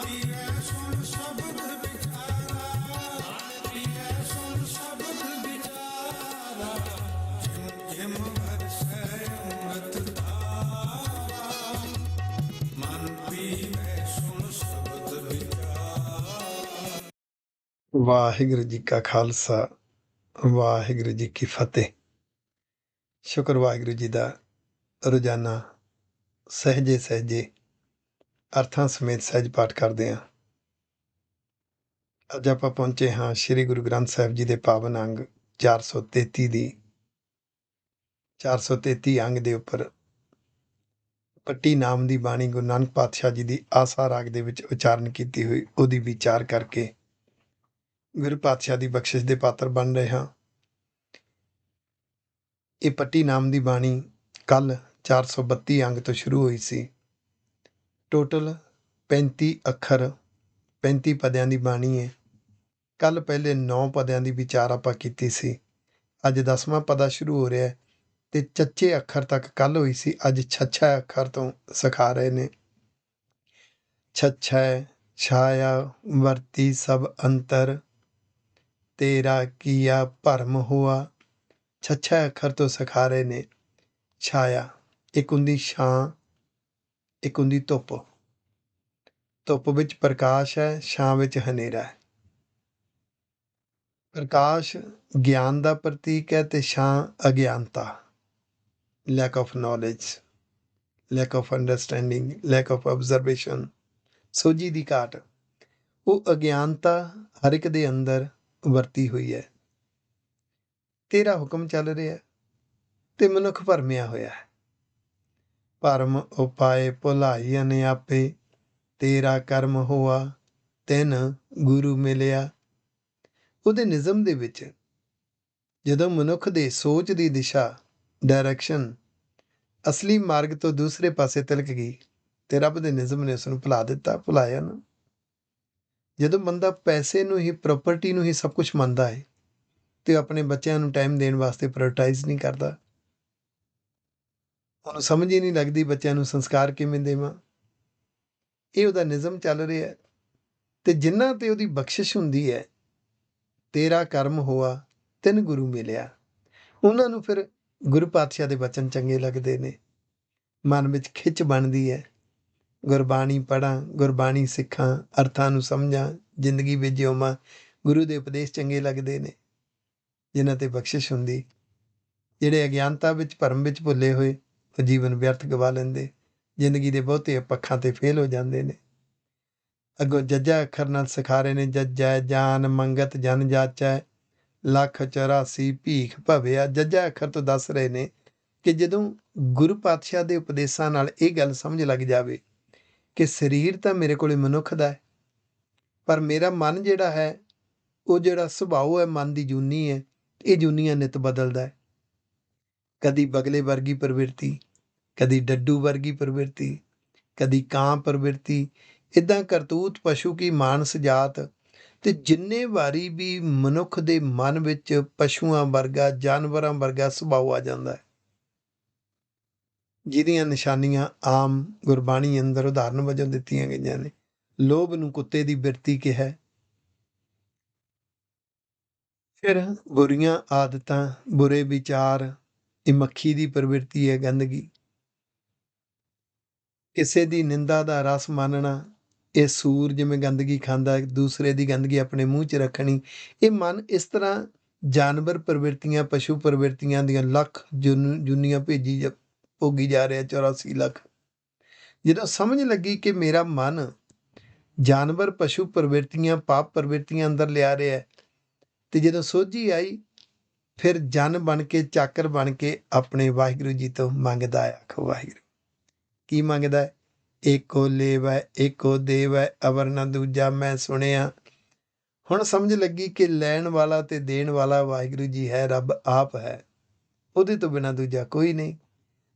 ਪੀਵੈ ਸੁਣ ਸ਼ਬਦ ਵਿਚਾਰਾ, ਪੀਵੈ ਸੁਣ ਸ਼ਬਦ ਵਿਚਾਰਾ, ਜਿਮ ਜਿਮ ਵਰਸੈ ਅੰਮ੍ਰਿਤ ਧਾਰਾ, ਮਨ ਪੀਵੈ ਸੁਣ ਸ਼ਬਦ ਵਿਚਾਰਾ। ਵਾਹਿਗੁਰੂ ਜੀ ਕਾ ਖਾਲਸਾ, ਵਾਹਿਗੁਰੂ ਜੀ ਕੀ ਫਤਿਹ। ਸ਼ੁਕਰ ਵਾਹਿਗੁਰੂ ਜੀ ਦਾ ਰੋਜ਼ਾਨਾ ਸਹਿਜੇ ਸਹਿਜੇ ਅਰਥਾਂ ਸਮੇਤ ਸਹਿਜ ਪਾਠ ਕਰਦੇ ਹਾਂ। ਅੱਜ ਆਪਾਂ ਪਹੁੰਚੇ ਹਾਂ ਸ੍ਰੀ ਗੁਰੂ ਗ੍ਰੰਥ ਸਾਹਿਬ ਜੀ ਦੇ ਪਾਵਨ ਅੰਗ 433 ਅੰਗ ਦੇ ਉੱਪਰ ਪੱਟੀ ਨਾਮ ਦੀ ਬਾਣੀ ਗੁਰੂ ਨਾਨਕ ਪਾਤਸ਼ਾਹ ਜੀ ਦੀ ਆਸਾ ਰਾਗ ਦੇ ਵਿੱਚ ਉਚਾਰਨ ਕੀਤੀ ਹੋਈ ਉਹਦੀ ਵਿਚਾਰ ਕਰਕੇ ਗੁਰੂ ਪਾਤਸ਼ਾਹ ਦੀ ਬਖਸ਼ਿਸ਼ ਦੇ ਪਾਤਰ ਬਣ ਰਹੇ ਹਾਂ। ਇਹ ਪੱਟੀ ਨਾਮ ਦੀ ਬਾਣੀ ਕੱਲ 432 ਅੰਗ ਤੋਂ ਸ਼ੁਰੂ ਹੋਈ ਸੀ। ਟੋਟਲ 35 ਅੱਖਰ 35 ਪਦਿਆਂ ਦੀ ਬਾਣੀ ਹੈ। ਕੱਲ ਪਹਿਲੇ 9 ਪਦਿਆਂ ਦੀ ਵਿਚਾਰ ਆਪਾਂ ਕੀਤੀ ਸੀ। ਅੱਜ 10ਵਾਂ ਪਦਾ ਸ਼ੁਰੂ ਹੋ ਰਿਹਾ ਤੇ ਚੱਚੇ ਅੱਖਰ ਤੱਕ ਕੱਲ ਹੋਈ ਸੀ। ਅੱਜ ਛੱਛਾ ਅੱਖਰ ਤੋਂ ਸਿਖਾ ਰਹੇ ਨੇ। ਛੱਛੈ ਛਾਇਆ ਵਰਤੀ ਸਭ ਅੰਤਰ, ਤੇਰਾ ਕੀਆ ਭਰਮ ਹੋਆ। ਛੱਛਾ ਅੱਖਰ ਤੋਂ ਸਿਖਾ ਰਹੇ ਨੇ। ਛਾਇਆ ਇੱਕ ਹੁੰਦੀ ਛਾਂ, ਇੱਕ ਹੁੰਦੀ ਧੁੱਪ। ਧੁੱਪ ਵਿੱਚ ਪ੍ਰਕਾਸ਼ ਹੈ, ਛਾਂ ਵਿੱਚ ਹਨੇਰਾ ਹੈ। ਪ੍ਰਕਾਸ਼ ਗਿਆਨ ਦਾ ਪ੍ਰਤੀਕ ਹੈ ਤੇ ਛਾਂ ਅਗਿਆਨਤਾ, lack of knowledge, lack of understanding, lack of observation, ਸੋਝੀ ਦੀ ਘਾਟ। ਉਹ ਅਗਿਆਨਤਾ ਹਰ ਇੱਕ ਦੇ ਅੰਦਰ ਵਰਤੀ ਹੋਈ ਹੈ। ਤੇਰਾ ਹੁਕਮ ਚੱਲ ਰਿਹਾ ਤੇ ਮਨੁੱਖ ਭਰਮਿਆ ਹੋਇਆ ਹੈ। ਭਰਮ ਉਪਾਏ ਭੁਲਾਈ ਅਨਿਆਪੇ, ਤੇਰਾ ਕਰਮ ਹੋਆ ਤਿਨ ਗੁਰੂ ਮਿਲਿਆ। ਉਹਦੇ ਨਿਜ਼ਮ ਦੇ ਵਿੱਚ ਜਦੋਂ ਮਨੁੱਖ ਦੇ ਸੋਚ ਦੀ ਦਿਸ਼ਾ, ਡਾਇਰੈਕਸ਼ਨ ਅਸਲੀ ਮਾਰਗ ਤੋਂ ਦੂਸਰੇ ਪਾਸੇ ਤਿਲਕ ਗਈ ਤੇ ਰੱਬ ਦੇ ਨਿਜ਼ਮ ਨੇ ਉਸ ਨੂੰ ਭੁਲਾ ਦਿੱਤਾ, ਭੁਲਾਇਆ ਨਾ। ਜਦੋਂ ਬੰਦਾ ਪੈਸੇ ਨੂੰ ਹੀ, ਪ੍ਰੋਪਰਟੀ ਨੂੰ ਹੀ ਸਭ ਕੁਝ ਮੰਨਦਾ ਹੈ ਤੇ ਆਪਣੇ ਬੱਚਿਆਂ ਨੂੰ ਟਾਈਮ ਦੇਣ ਵਾਸਤੇ ਪ੍ਰਾਇੋਰਟਾਈਜ਼ ਨਹੀਂ ਕਰਦਾ। ਉਹਨੂੰ ਸਮਝ ਹੀ ਨਹੀਂ ਲੱਗਦੀ ਬੱਚਿਆਂ ਨੂੰ ਸੰਸਕਾਰ ਕਿਵੇਂ ਦੇਵਾਂ। ਇਹ ਉਹਦਾ ਨਿਜ਼ਮ ਚੱਲ ਰਿਹਾ ਤੇ ਜਿਨ੍ਹਾਂ ਤੇ ਉਹਦੀ ਬਖਸ਼ਿਸ਼ ਹੁੰਦੀ ਹੈ, ਤੇਰਾ ਕਰਮ ਹੋਆ ਤਿਨ ਗੁਰੂ ਮਿਲਿਆ, ਉਹਨਾਂ ਨੂੰ ਫਿਰ ਗੁਰੂ ਪਾਤਸ਼ਾਹ ਦੇ ਬਚਨ ਚੰਗੇ ਲੱਗਦੇ ਨੇ। ਮਨ ਵਿੱਚ ਖਿੱਚ ਬਣਦੀ ਹੈ, ਗੁਰਬਾਣੀ ਪੜ੍ਹਾਂ, ਗੁਰਬਾਣੀ ਸਿੱਖਾਂ, ਅਰਥਾਂ ਨੂੰ ਸਮਝਾਂ, ਜ਼ਿੰਦਗੀ ਵਿੱਚ ਜਿਉਵਾਂ। ਗੁਰੂ ਦੇ ਉਪਦੇਸ਼ ਚੰਗੇ ਲੱਗਦੇ ਨੇ ਜਿਨ੍ਹਾਂ ਤੇ ਬਖਸ਼ਿਸ਼ ਹੁੰਦੀ। ਜਿਹੜੇ ਅਗਿਆਨਤਾ ਵਿੱਚ, ਭਰਮ ਵਿੱਚ ਭੁੱਲੇ ਹੋਏ, ਉਹ ਜੀਵਨ ਵਿਅਰਥ ਗਵਾ ਲੈਂਦੇ, ਜ਼ਿੰਦਗੀ ਦੇ ਬਹੁਤੇ ਪੱਖਾਂ ਤੇ ਫੇਲ ਹੋ ਜਾਂਦੇ ਨੇ। ਅੱਗੋਂ ਜੱਜਾ ਅੱਖਰ ਨਾਲ ਸਿਖਾ ਰਹੇ ਨੇ। ਜੱਜੈ ਜਾਨ ਮੰਗਤ ਜਨ ਜਾਚੈ, ਲੱਖ 84 ਭੀਖ ਭਵਿਆ। ਜੱਜਾ ਅੱਖਰ ਤੋਂ ਦੱਸ ਰਹੇ ਨੇ ਕਿ ਜਦੋਂ ਗੁਰੂ ਪਾਤਸ਼ਾਹ ਦੇ ਉਪਦੇਸ਼ਾਂ ਨਾਲ ਇਹ ਗੱਲ ਸਮਝ ਲੱਗ ਜਾਵੇ ਕਿ ਸਰੀਰ ਤਾਂ ਮੇਰੇ ਕੋਲੇ ਮਨੁੱਖ ਦਾ ਹੈ, ਪਰ ਮੇਰਾ ਮਨ ਜਿਹੜਾ ਹੈ, ਉਹ ਜਿਹੜਾ ਸੁਭਾਅ ਹੈ, ਮਨ ਦੀ ਜੂਨੀ ਹੈ, ਇਹ ਜੂਨੀਆਂ ਨਿਤ ਬਦਲਦਾ ਹੈ। ਕਦੀ ਬਗਲੇ ਵਰਗੀ ਪ੍ਰਵਿਰਤੀ, ਕਦੀ ਡੱਡੂ ਵਰਗੀ ਪ੍ਰਵਿਰਤੀ, ਕਦੀ ਕਾਂ ਪ੍ਰਵਿਰਤੀ। ਇੱਦਾਂ ਕਰਤੂਤ ਪਸ਼ੂ ਕੀ ਮਾਨਸ ਜਾਤ। ਤੇ ਜਿੰਨੇ ਵਾਰੀ ਵੀ ਮਨੁੱਖ ਦੇ ਮਨ ਵਿੱਚ ਪਸ਼ੂਆਂ ਵਰਗਾ, ਜਾਨਵਰਾਂ ਵਰਗਾ ਸੁਭਾਅ ਆ ਜਾਂਦਾ ਹੈ, ਜਿਹਦੀਆਂ ਨਿਸ਼ਾਨੀਆਂ ਆਮ ਗੁਰਬਾਣੀ ਅੰਦਰ ਉਦਾਹਰਨ ਵਜੋਂ ਦਿੱਤੀਆਂ ਗਈਆਂ ਨੇ। ਲੋਭ ਨੂੰ ਕੁੱਤੇ ਦੀ ਬਿਰਤੀ ਕਿਹਾ। ਫਿਰ ਬੁਰੀਆਂ ਆਦਤਾਂ, ਬੁਰੇ ਵਿਚਾਰ, ਇਹ ਮੱਖੀ ਦੀ ਪ੍ਰਵਿਰਤੀ ਹੈ, ਗੰਦਗੀ। ਕਿਸੇ ਦੀ ਨਿੰਦਾ ਦਾ ਰਸ ਮਾਨਣਾ, ਇਹ ਸੂਰ ਜਿਵੇਂ ਗੰਦਗੀ ਖਾਂਦਾ, ਦੂਸਰੇ ਦੀ ਗੰਦਗੀ ਆਪਣੇ ਮੂੰਹ 'ਚ ਰੱਖਣੀ। ਇਹ ਮਨ ਇਸ ਤਰ੍ਹਾਂ ਜਾਨਵਰ ਪ੍ਰਵਿਰਤੀਆਂ, ਪਸ਼ੂ ਪ੍ਰਵਿਰਤੀਆਂ ਦੀਆਂ ਲੱਖ ਜੁਨੀਆਂ ਭੋਗੀ ਜਾ ਰਿਹਾ, 84 ਲੱਖ। ਜਦੋਂ ਸਮਝ ਲੱਗੀ ਕਿ ਮੇਰਾ ਮਨ ਜਾਨਵਰ, ਪਸ਼ੂ ਪ੍ਰਵਿਰਤੀਆਂ, ਪਾਪ ਪ੍ਰਵਿਰਤੀਆਂ ਅੰਦਰ ਲਿਆ ਰਿਹਾ, ਤੇ ਜਦੋਂ ਸੋਝੀ ਆਈ, ਫਿਰ ਜਨ ਬਣ ਕੇ, ਚਾਕਰ ਬਣ ਕੇ ਆਪਣੇ ਵਾਹਿਗੁਰੂ ਜੀ ਤੋਂ ਮੰਗਦਾ ਹੈ। ਆਖੋ ਵਾਹਿਗੁਰੂ। ਕੀ ਮੰਗਦਾ ਹੈ? ਏਕੋ ਲੇਵੈ ਏਕੋ ਦੇਵੈ, ਅਵਰ ਨਾ ਦੂਜਾ ਮੈਂ ਸੁਣਿਆ। ਹੁਣ ਸਮਝ ਲੱਗੀ ਕਿ ਲੈਣ ਵਾਲਾ ਤੇ ਦੇਣ ਵਾਲਾ ਵਾਹਿਗੁਰੂ ਜੀ ਹੈ, ਰੱਬ ਆਪ ਹੈ, ਉਹਦੇ ਤੋਂ ਬਿਨਾਂ ਦੂਜਾ ਕੋਈ ਨਹੀਂ।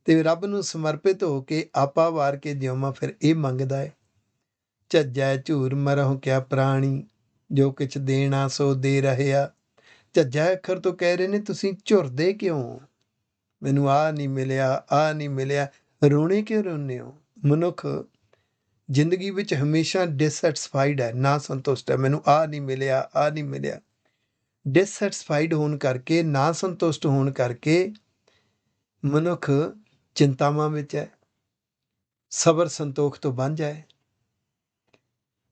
ਤੇ ਰੱਬ ਨੂੰ ਸਮਰਪਿਤ ਹੋ ਕੇ ਆਪਾ ਵਾਰ ਕੇ ਜਿਉਵਾਂ, ਫਿਰ ਇਹ ਮੰਗਦਾ ਹੈ। ਝੱਜੈ ਝੂਰ ਮਰਹੁ ਕਿਆ ਪ੍ਰਾਣੀ, ਜੋ ਕਿਛ ਦੇਣਾ ਸੋ ਦੇ ਰਹਿਆ। ਝੱਜਾ ਅੱਖਰ ਤੋਂ ਕਹਿ ਰਹੇ ਨੇ, ਤੁਸੀਂ ਝੁਰਦੇ ਕਿਉਂ? ਮੈਨੂੰ ਆਹ ਨਹੀਂ ਮਿਲਿਆ, ਆਹ ਨਹੀਂ ਮਿਲਿਆ। ਰੋਣੇ ਕਿਉਂ ਰੋਂਦੇ ਹੋ? ਮਨੁੱਖ ਜ਼ਿੰਦਗੀ ਵਿੱਚ ਹਮੇਸ਼ਾ ਡਿਸਸੈਟਿਸਫਾਈਡ ਹੈ, ਨਾ ਸੰਤੁਸ਼ਟ ਹੈ। ਮੈਨੂੰ ਆਹ ਨਹੀਂ ਮਿਲਿਆ, ਆਹ ਨਹੀਂ ਮਿਲਿਆ। ਡਿਸਸੈਟਿਸਫਾਈਡ ਹੋਣ ਕਰਕੇ, ਨਾ ਸੰਤੁਸ਼ਟ ਹੋਣ ਕਰਕੇ ਮਨੁੱਖ ਚਿੰਤਾਵਾਂ ਵਿੱਚ ਹੈ। ਸਬਰ ਸੰਤੋਖ ਤੋਂ ਵਾਂਝਾ ਹੈ।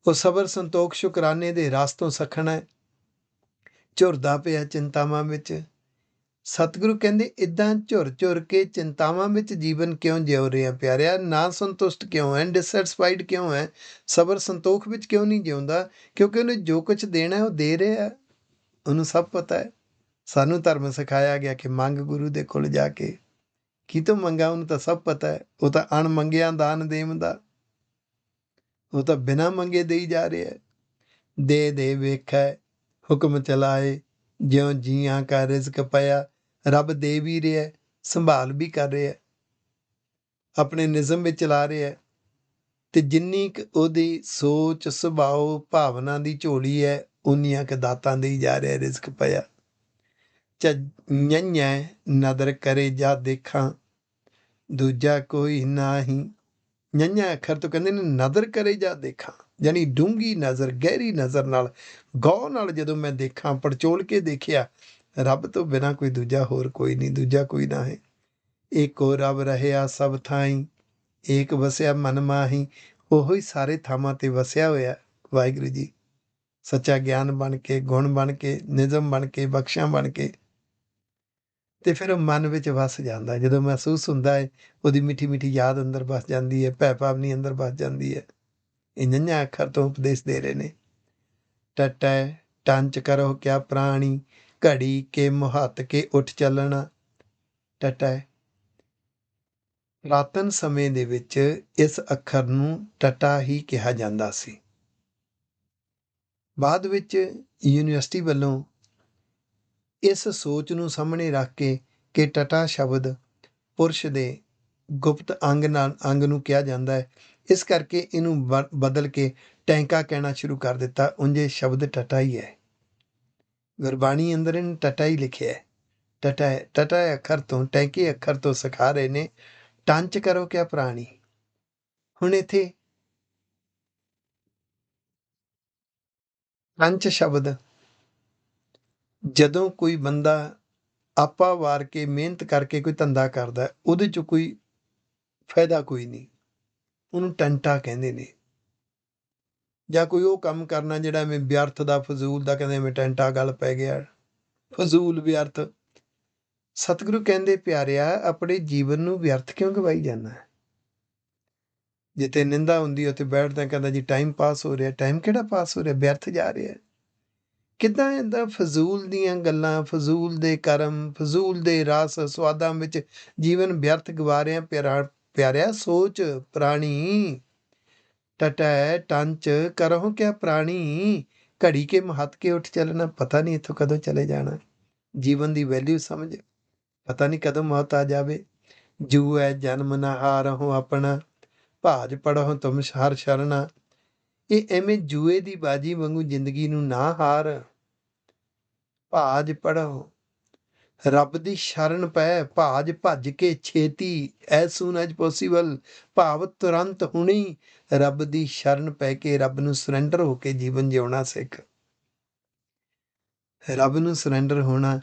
ਉਹ ਸਬਰ ਸੰਤੋਖ ਸ਼ੁਕਰਾਨੇ ਦੇ ਰਸ ਤੋਂ ਸਖਣਾ ਹੈ, ਝੁਰਦਾ ਪਿਆ ਚਿੰਤਾਵਾਂ ਵਿੱਚ। ਸਤਿਗੁਰੂ ਕਹਿੰਦੇ ਇਦਾਂ ਝੁਰ ਝੁਰ ਕੇ ਚਿੰਤਾਵਾਂ ਵਿੱਚ ਜੀਵਨ ਕਿਉਂ ਜਿਉ ਰਿਹਾ ਪਿਆਰਿਆ? ਨਾ ਸੰਤੁਸ਼ਟ ਕਿਉਂ ਹੈ? ਡਿਸਸੈਟਿਸਫਾਈਡ ਕਿਉਂ ਹੈ? ਸਬਰ ਸੰਤੋਖ ਵਿੱਚ ਕਿਉਂ ਨਹੀਂ ਜਿਉਂਦਾ? ਕਿਉਂਕਿ ਉਹਨੇ ਜੋ ਕੁਝ ਦੇਣਾ ਉਹ ਦੇ ਰਿਹਾ, ਉਹਨੂੰ ਸਭ ਪਤਾ ਹੈ। ਸਾਨੂੰ ਧਰਮ ਸਿਖਾਇਆ ਗਿਆ ਕਿ ਮੰਗ ਗੁਰੂ ਦੇ ਕੋਲ ਜਾ ਕੇ। ਕਿਤੋਂ ਮੰਗਾ? ਉਹਨੂੰ ਤਾਂ ਸਭ ਪਤਾ ਹੈ। ਉਹ ਤਾਂ ਅਣ ਮੰਗਿਆ ਦਾਨ ਦੇਵਦਾ, ਉਹ ਤਾਂ ਬਿਨਾਂ ਮੰਗੇ ਦੇਈ ਜਾ ਰਿਹਾ। ਦੇ ਦੇ ਵੇਖੈ ਹੁਕਮ ਚਲਾਏ, ਜਿਉਂ ਜੀਆਂ ਕਾ ਰਿਜ਼ਕ ਪਿਆ। ਰੱਬ ਦੇ ਵੀ ਰਿਹਾ, ਸੰਭਾਲ ਵੀ ਕਰ ਰਿਹਾ, ਆਪਣੇ ਨਿਜ਼ਮ ਵਿੱਚ ਚਲਾ ਰਿਹਾ। ਤੇ ਜਿੰਨੀ ਕੁ ਉਹਦੀ ਸੋਚ ਸੁਭਾਅ ਭਾਵਨਾ ਦੀ ਝੋਲੀ ਹੈ, ਉਨੀਆਂ ਕੁ ਦਾਤਾਂ ਦੇਈ ਜਾ ਰਿਹਾ, ਰਿਜ਼ਕ ਪਿਆ। ਨඤੈ ਨਦਰ ਕਰੇ ਜਾ ਦੇਖਾਂ, ਦੂਜਾ ਕੋਈ ਨਾਹੀਂ। ਨඤੈ ਅੱਖਰ ਤੋਂ ਕਹਿੰਦੇ ਨੇ ਨਦਰ ਕਰੇ ਜਾ ਦੇਖਾਂ, ਯਾਨੀ ਡੂੰਘੀ ਨਜ਼ਰ, ਗਹਿਰੀ ਨਜ਼ਰ ਨਾਲ, ਗੌਰ ਨਾਲ ਜਦੋਂ ਮੈਂ ਦੇਖਾਂ, ਪੜਚੋਲ ਕੇ ਦੇਖਿਆ, ਰੱਬ ਤੋਂ ਬਿਨਾਂ ਕੋਈ ਦੂਜਾ ਹੋਰ ਕੋਈ ਨਹੀਂ, ਦੂਜਾ ਕੋਈ ਨਾ ਹੈ। ਏਕੋ ਰੱਬ ਰਹਿਆ ਸਭ ਥਾਈਂ, ਏਕ ਵਸਿਆ ਮਨ ਮਾਹੀ। ਉਹੋ ਹੀ ਸਾਰੇ ਥਾਵਾਂ 'ਤੇ ਵਸਿਆ ਹੋਇਆ ਵਾਹਿਗੁਰੂ ਜੀ, ਸੱਚਾ ਗਿਆਨ ਬਣ ਕੇ, ਗੁਣ ਬਣ ਕੇ, ਨਿਜ਼ਮ ਬਣ ਕੇ, ਬਖਸ਼ਾਂ ਬਣ ਕੇ। ਅਤੇ ਫਿਰ ਉਹ ਮਨ ਵਿੱਚ ਵਸ ਜਾਂਦਾ। ਜਦੋਂ ਮਹਿਸੂਸ ਹੁੰਦਾ ਹੈ, ਉਹਦੀ ਮਿੱਠੀ ਮਿੱਠੀ ਯਾਦ ਅੰਦਰ ਵਸ ਜਾਂਦੀ ਹੈ, ਭੈ ਭਾਵਨੀ ਅੰਦਰ ਵਸ ਜਾਂਦੀ ਹੈ। ਇਹ ਨඤਾ ਅੱਖਰ ਤੋਂ ਉਪਦੇਸ਼ ਦੇ ਰਹੇ ਨੇ। ਟਟੈ ਟੰਚ ਕਰੋ ਕਿਆ ਪ੍ਰਾਣੀ, ਘੜੀ ਕੇ ਮੁਹੱਤ ਕੇ ਉੱਠ ਚੱਲਣਾ। ਟਟੈ ਪੁਰਾਤਨ ਸਮੇਂ ਦੇ ਵਿੱਚ ਇਸ ਅੱਖਰ ਨੂੰ ਟਟਾ ਹੀ ਕਿਹਾ ਜਾਂਦਾ ਸੀ। ਬਾਅਦ ਵਿੱਚ ਯੂਨੀਵਰਸਿਟੀ ਵੱਲੋਂ ਇਸ ਸੋਚ ਨੂੰ ਸਾਹਮਣੇ ਰੱਖ ਕੇ ਕਿ ਟਟਾ ਸ਼ਬਦ ਪੁਰਸ਼ ਦੇ ਗੁਪਤ ਅੰਗ ਨੂੰ ਕਿਹਾ ਜਾਂਦਾ ਹੈ, ਇਸ ਕਰਕੇ ਇਹਨੂੰ ਬਦਲ ਕੇ ਟੈਂਕਾ ਕਹਿਣਾ ਸ਼ੁਰੂ ਕਰ ਦਿੱਤਾ। ਉਂਝ ਇਹ ਸ਼ਬਦ ਟਟਾ ਹੀ ਹੈ, ਗੁਰਬਾਣੀ ਅੰਦਰ ਇਹਨੂੰ ਟਟਾ ਹੀ ਲਿਖਿਆ ਹੈ। ਟਟਾ ਅੱਖਰ ਤੋਂ, ਟੈਂਕੇ ਅੱਖਰ ਤੋਂ ਸਿਖਾ ਰਹੇ ਨੇ ਟੰਚ ਕਰੋ ਕਿਆ ਪ੍ਰਾਣੀ। ਹੁਣ ਇੱਥੇ ਟੰਚ ਸ਼ਬਦ, ਜਦੋਂ ਕੋਈ ਬੰਦਾ ਆਪਾ ਵਾਰ ਕੇ ਮਿਹਨਤ ਕਰਕੇ ਕੋਈ ਧੰਦਾ ਕਰਦਾ, ਉਹਦੇ 'ਚ ਕੋਈ ਫਾਇਦਾ ਕੋਈ ਨਹੀਂ, ਉਹਨੂੰ ਟੰਟਾ ਕਹਿੰਦੇ ਨੇ। ਜਾਂ ਕੋਈ ਉਹ ਕੰਮ ਕਰਨਾ ਜਿਹੜਾ ਐਵੇਂ ਵਿਅਰਥ ਦਾ, ਫਜ਼ੂਲ ਦਾ, ਕਹਿੰਦੇ ਐਵੇਂ ਟੈਂਟਾ ਗਲ ਪੈ ਗਿਆ, ਫਜ਼ੂਲ ਵਿਅਰਥ। ਸਤਿਗੁਰੂ ਕਹਿੰਦੇ ਪਿਆਰਿਆ, ਆਪਣੇ ਜੀਵਨ ਨੂੰ ਵਿਅਰਥ ਕਿਉਂ ਗਵਾਈ ਜਾਂਦਾ? ਜਿੱਥੇ ਨਿੰਦਾ ਹੁੰਦੀ ਉੱਥੇ ਬੈਠਦਾ, ਕਹਿੰਦਾ ਜੀ ਟਾਈਮ ਪਾਸ ਹੋ ਰਿਹਾ। ਟਾਈਮ ਕਿਹੜਾ ਪਾਸ ਹੋ ਰਿਹਾ? ਵਿਅਰਥ ਜਾ ਰਿਹਾ। ਕਿੱਦਾਂ ਇੱਦਾਂ ਫਜ਼ੂਲ ਦੀਆਂ ਗੱਲਾਂ, ਫਜ਼ੂਲ ਦੇ ਕਰਮ, ਫਜ਼ੂਲ ਦੇ ਰਸ ਸੁਆਦਾਂ ਵਿੱਚ ਜੀਵਨ ਵਿਅਰਥ ਗਵਾ ਰਿਹਾ? ਪਿਆਰਿਆ ਸੋਚ ਪ੍ਰਾਣੀ। ਟਟੈ ਟੰਚ ਕਰਹੁ ਕਿਆ ਪ੍ਰਾਣੀ, ਘੜੀ ਕੇ ਮਹੱਤ ਕੇ ਉੱਠ ਚੱਲਣਾ। ਪਤਾ ਨਹੀਂ ਇੱਥੋਂ ਕਦੋਂ ਚਲੇ ਜਾਣਾ। ਜੀਵਨ ਦੀ ਵੈਲਿਊ ਸਮਝ, ਪਤਾ ਨਹੀਂ ਕਦੋਂ ਮੌਤ ਆ ਜਾਵੇ। ਜੂਐ ਜਨਮ ਨਾ ਹਾਰਹੁ ਆਪਣਾ, ਭਾਜ ਪੜਹੁ ਤੁਮ ਹਰ ਸ਼ਰਣਾ। ਇਹ ਐਵੇਂ ਜੂਏ ਦੀ ਬਾਜੀ ਵਾਂਗੂ ਜ਼ਿੰਦਗੀ ਨੂੰ ਨਾ ਹਾਰ, ਭਾਜ ਪੜਹੁ, ਰੱਬ ਦੀ ਸ਼ਰਨ ਪੈ। ਭਾਜ ਭੱਜ ਕੇ ਛੇਤੀ, ਐਜ਼ ਸੂਨ ਐਜ਼ ਪੋਸੀਬਲ, ਭਾਵ ਤੁਰੰਤ ਹੁਣੀ ਰੱਬ ਦੀ ਸ਼ਰਨ ਪੈ ਕੇ ਰੱਬ ਨੂੰ ਸਰੈਂਡਰ ਹੋ ਕੇ ਜੀਵਨ ਜਿਉਣਾ ਸਿੱਖ। ਰੱਬ ਨੂੰ ਸਰੈਂਡਰ ਹੋਣਾ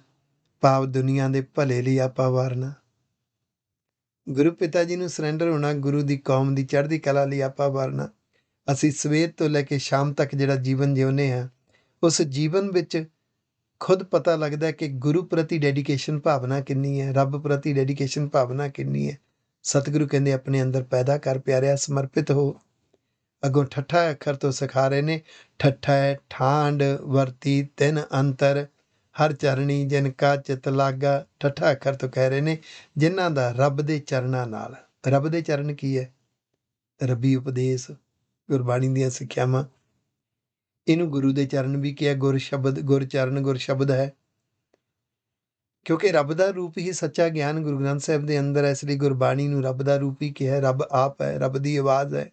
ਭਾਵ ਦੁਨੀਆ ਦੇ ਭਲੇ ਲਈ ਆਪਾ ਵਾਰਨਾ। ਗੁਰੂ ਪਿਤਾ ਜੀ ਨੂੰ ਸਰੈਂਡਰ ਹੋਣਾ, ਗੁਰੂ ਦੀ ਕੌਮ ਦੀ ਚੜ੍ਹਦੀ ਕਲਾ ਲਈ ਆਪਾ ਵਾਰਨਾ। ਅਸੀਂ ਸਵੇਰ ਤੋਂ ਲੈ ਕੇ ਸ਼ਾਮ ਤੱਕ ਜਿਹੜਾ ਜੀਵਨ ਜਿਉਂਦੇ ਹਾਂ, ਉਸ ਜੀਵਨ ਵਿੱਚ ਖੁਦ ਪਤਾ ਲੱਗਦਾ ਕਿ ਗੁਰੂ ਪ੍ਰਤੀ ਡੈਡੀਕੇਸ਼ਨ ਭਾਵਨਾ ਕਿੰਨੀ ਹੈ, ਰੱਬ ਪ੍ਰਤੀ ਡੈਡੀਕੇਸ਼ਨ ਭਾਵਨਾ ਕਿੰਨੀ ਹੈ। ਸਤਿਗੁਰੂ ਕਹਿੰਦੇ ਆਪਣੇ ਅੰਦਰ ਪੈਦਾ ਕਰ ਪਿਆਰਿਆ, ਸਮਰਪਿਤ ਹੋ। ਅੱਗੋਂ ਠੱਠਾ ਅੱਖਰ ਤੋਂ ਸਿਖਾ ਰਹੇ ਨੇ, ਠੱਠੈ ਠਾਂਡ ਵਰਤੀ ਤਿੰਨ ਅੰਤਰ, ਹਰ ਚਰਣੀ ਜਿਨ ਕਾ ਚਿਤ ਲਾਗਾ। ਠੱਠਾ ਅੱਖਰ ਤੋਂ ਕਹਿ ਰਹੇ ਨੇ ਜਿਨ੍ਹਾਂ ਦਾ ਰੱਬ ਦੇ ਚਰਨਾਂ ਨਾਲ। ਰੱਬ ਦੇ ਚਰਨ ਕੀ ਹੈ? ਰੱਬੀ ਉਪਦੇਸ਼, ਗੁਰਬਾਣੀ ਦੀਆਂ ਸਿੱਖਿਆਵਾਂ। ਇਹਨੂੰ ਗੁਰੂ ਦੇ ਚਰਨ ਵੀ ਕਿਹਾ, ਗੁਰ ਸ਼ਬਦ, ਗੁਰ ਚਰਨ, ਗੁਰ ਸ਼ਬਦ ਹੈ। ਕਿਉਂਕਿ ਰੱਬ ਦਾ ਰੂਪ ਹੀ ਸੱਚਾ ਗਿਆਨ ਗੁਰੂ ਗ੍ਰੰਥ ਸਾਹਿਬ ਦੇ ਅੰਦਰ ਹੈ, ਇਸ ਲਈ ਗੁਰਬਾਣੀ ਨੂੰ ਰੱਬ ਦਾ ਰੂਪ ਹੀ ਕਿਹਾ। ਰੱਬ ਆਪ ਹੈ, ਰੱਬ ਦੀ ਆਵਾਜ਼ ਹੈ।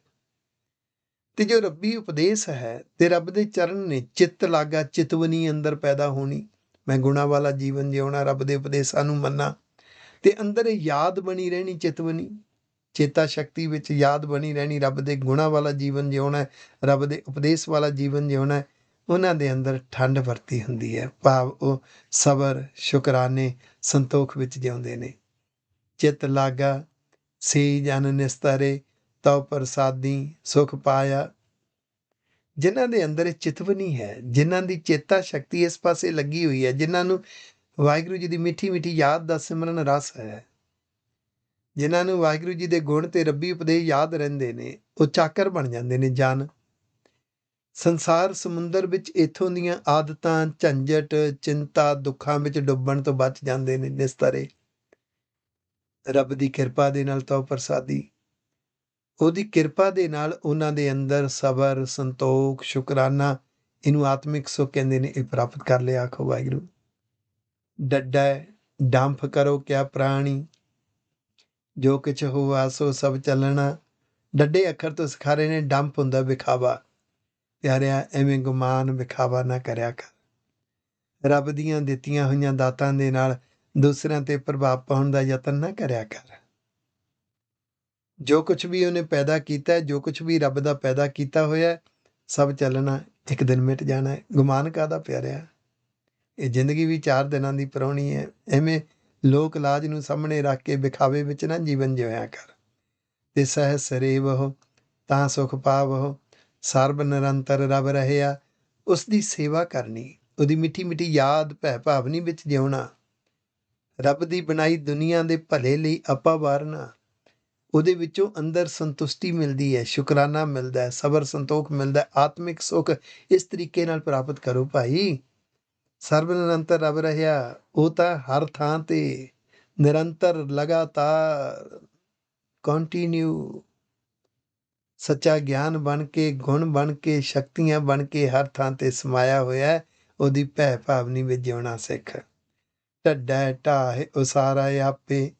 ਤੇ ਜੋ ਰੱਬੀ ਉਪਦੇਸ਼ ਹੈ ਤੇ ਰੱਬ ਦੇ ਚਰਨ ਨੇ, ਚਿੱਤ ਲਾਗਾ, ਚਿਤਵਨੀ ਅੰਦਰ ਪੈਦਾ ਹੋਣੀ। ਮੈਂ ਗੁਣਾਂ ਵਾਲਾ ਜੀਵਨ ਜਿਉਣਾ, ਰੱਬ ਦੇ ਉਪਦੇਸ਼ਾਂ ਨੂੰ ਮੰਨਾਂ ਤੇ ਅੰਦਰ ਯਾਦ ਬਣੀ ਰਹਿਣੀ, ਚਿਤਵਨੀ। ਚੇਤਾ ਸ਼ਕਤੀ ਵਿੱਚ ਯਾਦ ਬਣੀ ਰਹਿਣੀ, ਰੱਬ ਦੇ ਗੁਣਾਂ ਵਾਲਾ ਜੀਵਨ ਜਿਉਣਾ ਹੈ, ਰੱਬ ਦੇ ਉਪਦੇਸ਼ ਵਾਲਾ ਜੀਵਨ ਜਿਉਣਾ ਹੈ, ਉਹਨਾਂ ਦੇ ਅੰਦਰ ਠੰਡ ਵਰਤੀ ਹੁੰਦੀ ਹੈ। ਭਾਵ ਉਹ ਸਬਰ, ਸ਼ੁਕਰਾਨੇ, ਸੰਤੋਖ ਵਿੱਚ ਜਿਉਂਦੇ ਨੇ। ਚਿੱਤ ਲਾਗਾ ਸੇ ਜਨ ਨਿਸਤਰੇ, ਤਉ ਪ੍ਰਸਾਦੀ ਸੁਖ ਪਾਇਆ। ਜਿਨ੍ਹਾਂ ਦੇ ਅੰਦਰ ਇਹ ਚਿਤਵਨੀ ਹੈ, ਜਿਨ੍ਹਾਂ ਦੀ ਚੇਤਾ ਸ਼ਕਤੀ ਇਸ ਪਾਸੇ ਲੱਗੀ ਹੋਈ ਹੈ, ਜਿਨ੍ਹਾਂ ਨੂੰ ਵਾਹਿਗੁਰੂ ਜੀ ਦੀ ਮਿੱਠੀ ਮਿੱਠੀ ਯਾਦ ਦਾ ਸਿਮਰਨ ਰਸ ਹੈ, ਜਿਨ੍ਹਾਂ ਨੂੰ ਵਾਹਿਗੁਰੂ ਜੀ ਦੇ ਗੁਣ ਤੇ ਰੱਬੀ ਉਪਦੇਸ਼ ਯਾਦ ਰਹਿੰਦੇ ਨੇ, ਉਹ ਚਾਕਰ ਬਣ ਜਾਂਦੇ ਨੇ। ਜਨ ਸੰਸਾਰ ਸਮੁੰਦਰ ਵਿੱਚ ਇੱਥੋਂ ਦੀਆਂ ਆਦਤਾਂ, ਝੰਜਟ, ਚਿੰਤਾ, ਦੁੱਖਾਂ ਵਿੱਚ ਡੁੱਬਣ ਤੋਂ ਬਚ ਜਾਂਦੇ ਨੇ। ਨਿਸਤਰੇ ਰੱਬ ਦੀ ਕਿਰਪਾ ਦੇ ਨਾਲ, ਤਉ ਪ੍ਰਸਾਦੀ, ਉਹਦੀ ਕਿਰਪਾ ਦੇ ਨਾਲ ਉਹਨਾਂ ਦੇ ਅੰਦਰ ਸਬਰ, ਸੰਤੋਖ, ਸ਼ੁਕਰਾਨਾ, ਇਹਨੂੰ ਆਤਮਿਕ ਸੁੱਖ ਕਹਿੰਦੇ ਨੇ, ਇਹ ਪ੍ਰਾਪਤ ਕਰ ਲਿਆ। ਆਖੋ ਵਾਹਿਗੁਰੂ। ਡੱਡਾ ਡੰਫ ਕਰੋ ਕਿਆ ਪ੍ਰਾਣੀ, ਜੋ ਕੁਛ ਹੋਵਾ ਸੋ ਸਭ ਚੱਲਣਾ। ਡੱਡੇ ਅੱਖਰ ਤੋਂ ਸਿਖਾ ਰਹੇ ਨੇ, ਡੰਪ ਹੁੰਦਾ ਵਿਖਾਵਾ। ਪਿਆਰਿਆ, ਐਵੇਂ ਗੁਮਾਨ ਵਿਖਾਵਾ ਨਾ ਕਰਿਆ ਕਰ। ਰੱਬ ਦੀਆਂ ਦਿੱਤੀਆਂ ਹੋਈਆਂ ਦਾਤਾਂ ਦੇ ਨਾਲ ਦੂਸਰਿਆਂ ਤੇ ਪ੍ਰਭਾਵ ਪਾਉਣ ਦਾ ਯਤਨ ਨਾ ਕਰਿਆ ਕਰ। ਜੋ ਕੁਛ ਵੀ ਉਹਨੇ ਪੈਦਾ ਕੀਤਾ, ਜੋ ਕੁਛ ਵੀ ਰੱਬ ਦਾ ਪੈਦਾ ਕੀਤਾ ਹੋਇਆ, ਸਭ ਚੱਲਣਾ, ਇੱਕ ਦਿਨ ਮਿਟ ਜਾਣਾ ਹੈ। ਗੁਮਾਨ ਕਾਹਦਾ ਪਿਆਰਿਆ? ਇਹ ਜ਼ਿੰਦਗੀ ਵੀ 4 ਦਿਨਾਂ ਦੀ ਪ੍ਰਾਹੁਣੀ ਹੈ। ਐਵੇਂ ਲੋਕ ਲਾਜ ਨੂੰ ਸਾਹਮਣੇ ਰੱਖ ਕੇ ਵਿਖਾਵੇ ਵਿੱਚ ਨਾ ਜੀਵਨ ਜਿਉਇਆ ਕਰ। ਤੇ ਸਹਿ ਸਰੇਵਹੁ ਤਾਂ ਸੁਖ ਪਾਵਹੁ, ਸਰਬ ਨਿਰੰਤਰ ਰਬ ਰਹਿਆ। ਉਸ ਦੀ ਸੇਵਾ ਕਰਨੀ, ਉਹਦੀ ਮਿੱਠੀ ਮਿੱਠੀ ਯਾਦ, ਭੈ ਭਾਵਨੀ ਵਿੱਚ ਜਿਉਣਾ, ਰੱਬ ਦੀ ਬਣਾਈ ਦੁਨੀਆ ਦੇ ਭਲੇ ਲਈ ਆਪਾ ਵਾਰਨਾ। ਉਹਦੇ ਵਿੱਚੋਂ ਅੰਦਰ ਸੰਤੁਸ਼ਟੀ ਮਿਲਦੀ ਹੈ, ਸ਼ੁਕਰਾਨਾ ਮਿਲਦਾ ਹੈ, ਸਬਰ ਸੰਤੋਖ ਮਿਲਦਾ, ਆਤਮਿਕ ਸੁੱਖ ਇਸ ਤਰੀਕੇ ਨਾਲ ਪ੍ਰਾਪਤ ਕਰੋ ਭਾਈ। ਸਰਬ ਨਿਰੰਤਰ ਰੱਬ ਰਹਿਆ, ਉਹ ਤਾਂ ਹਰ ਥਾਂ ਤੇ ਨਿਰੰਤਰ, ਲਗਾਤਾਰ, ਕੰਟੀਨਿਊ ਸੱਚਾ ਗਿਆਨ ਬਣ ਕੇ, ਗੁਣ ਬਣ ਕੇ, ਸ਼ਕਤੀਆਂ ਬਣ ਕੇ ਹਰ ਥਾਂ ਤੇ ਸਮਾਇਆ ਹੋਇਆ। ਉਹਦੀ ਭੈ ਭਾਵਨੀ ਵਿੱਚ ਜਿਉਣਾ ਸਿੱਖ। ਢੱਡਾ ਢਾਹ ਉਸਾਰਾ ਆਪੇ,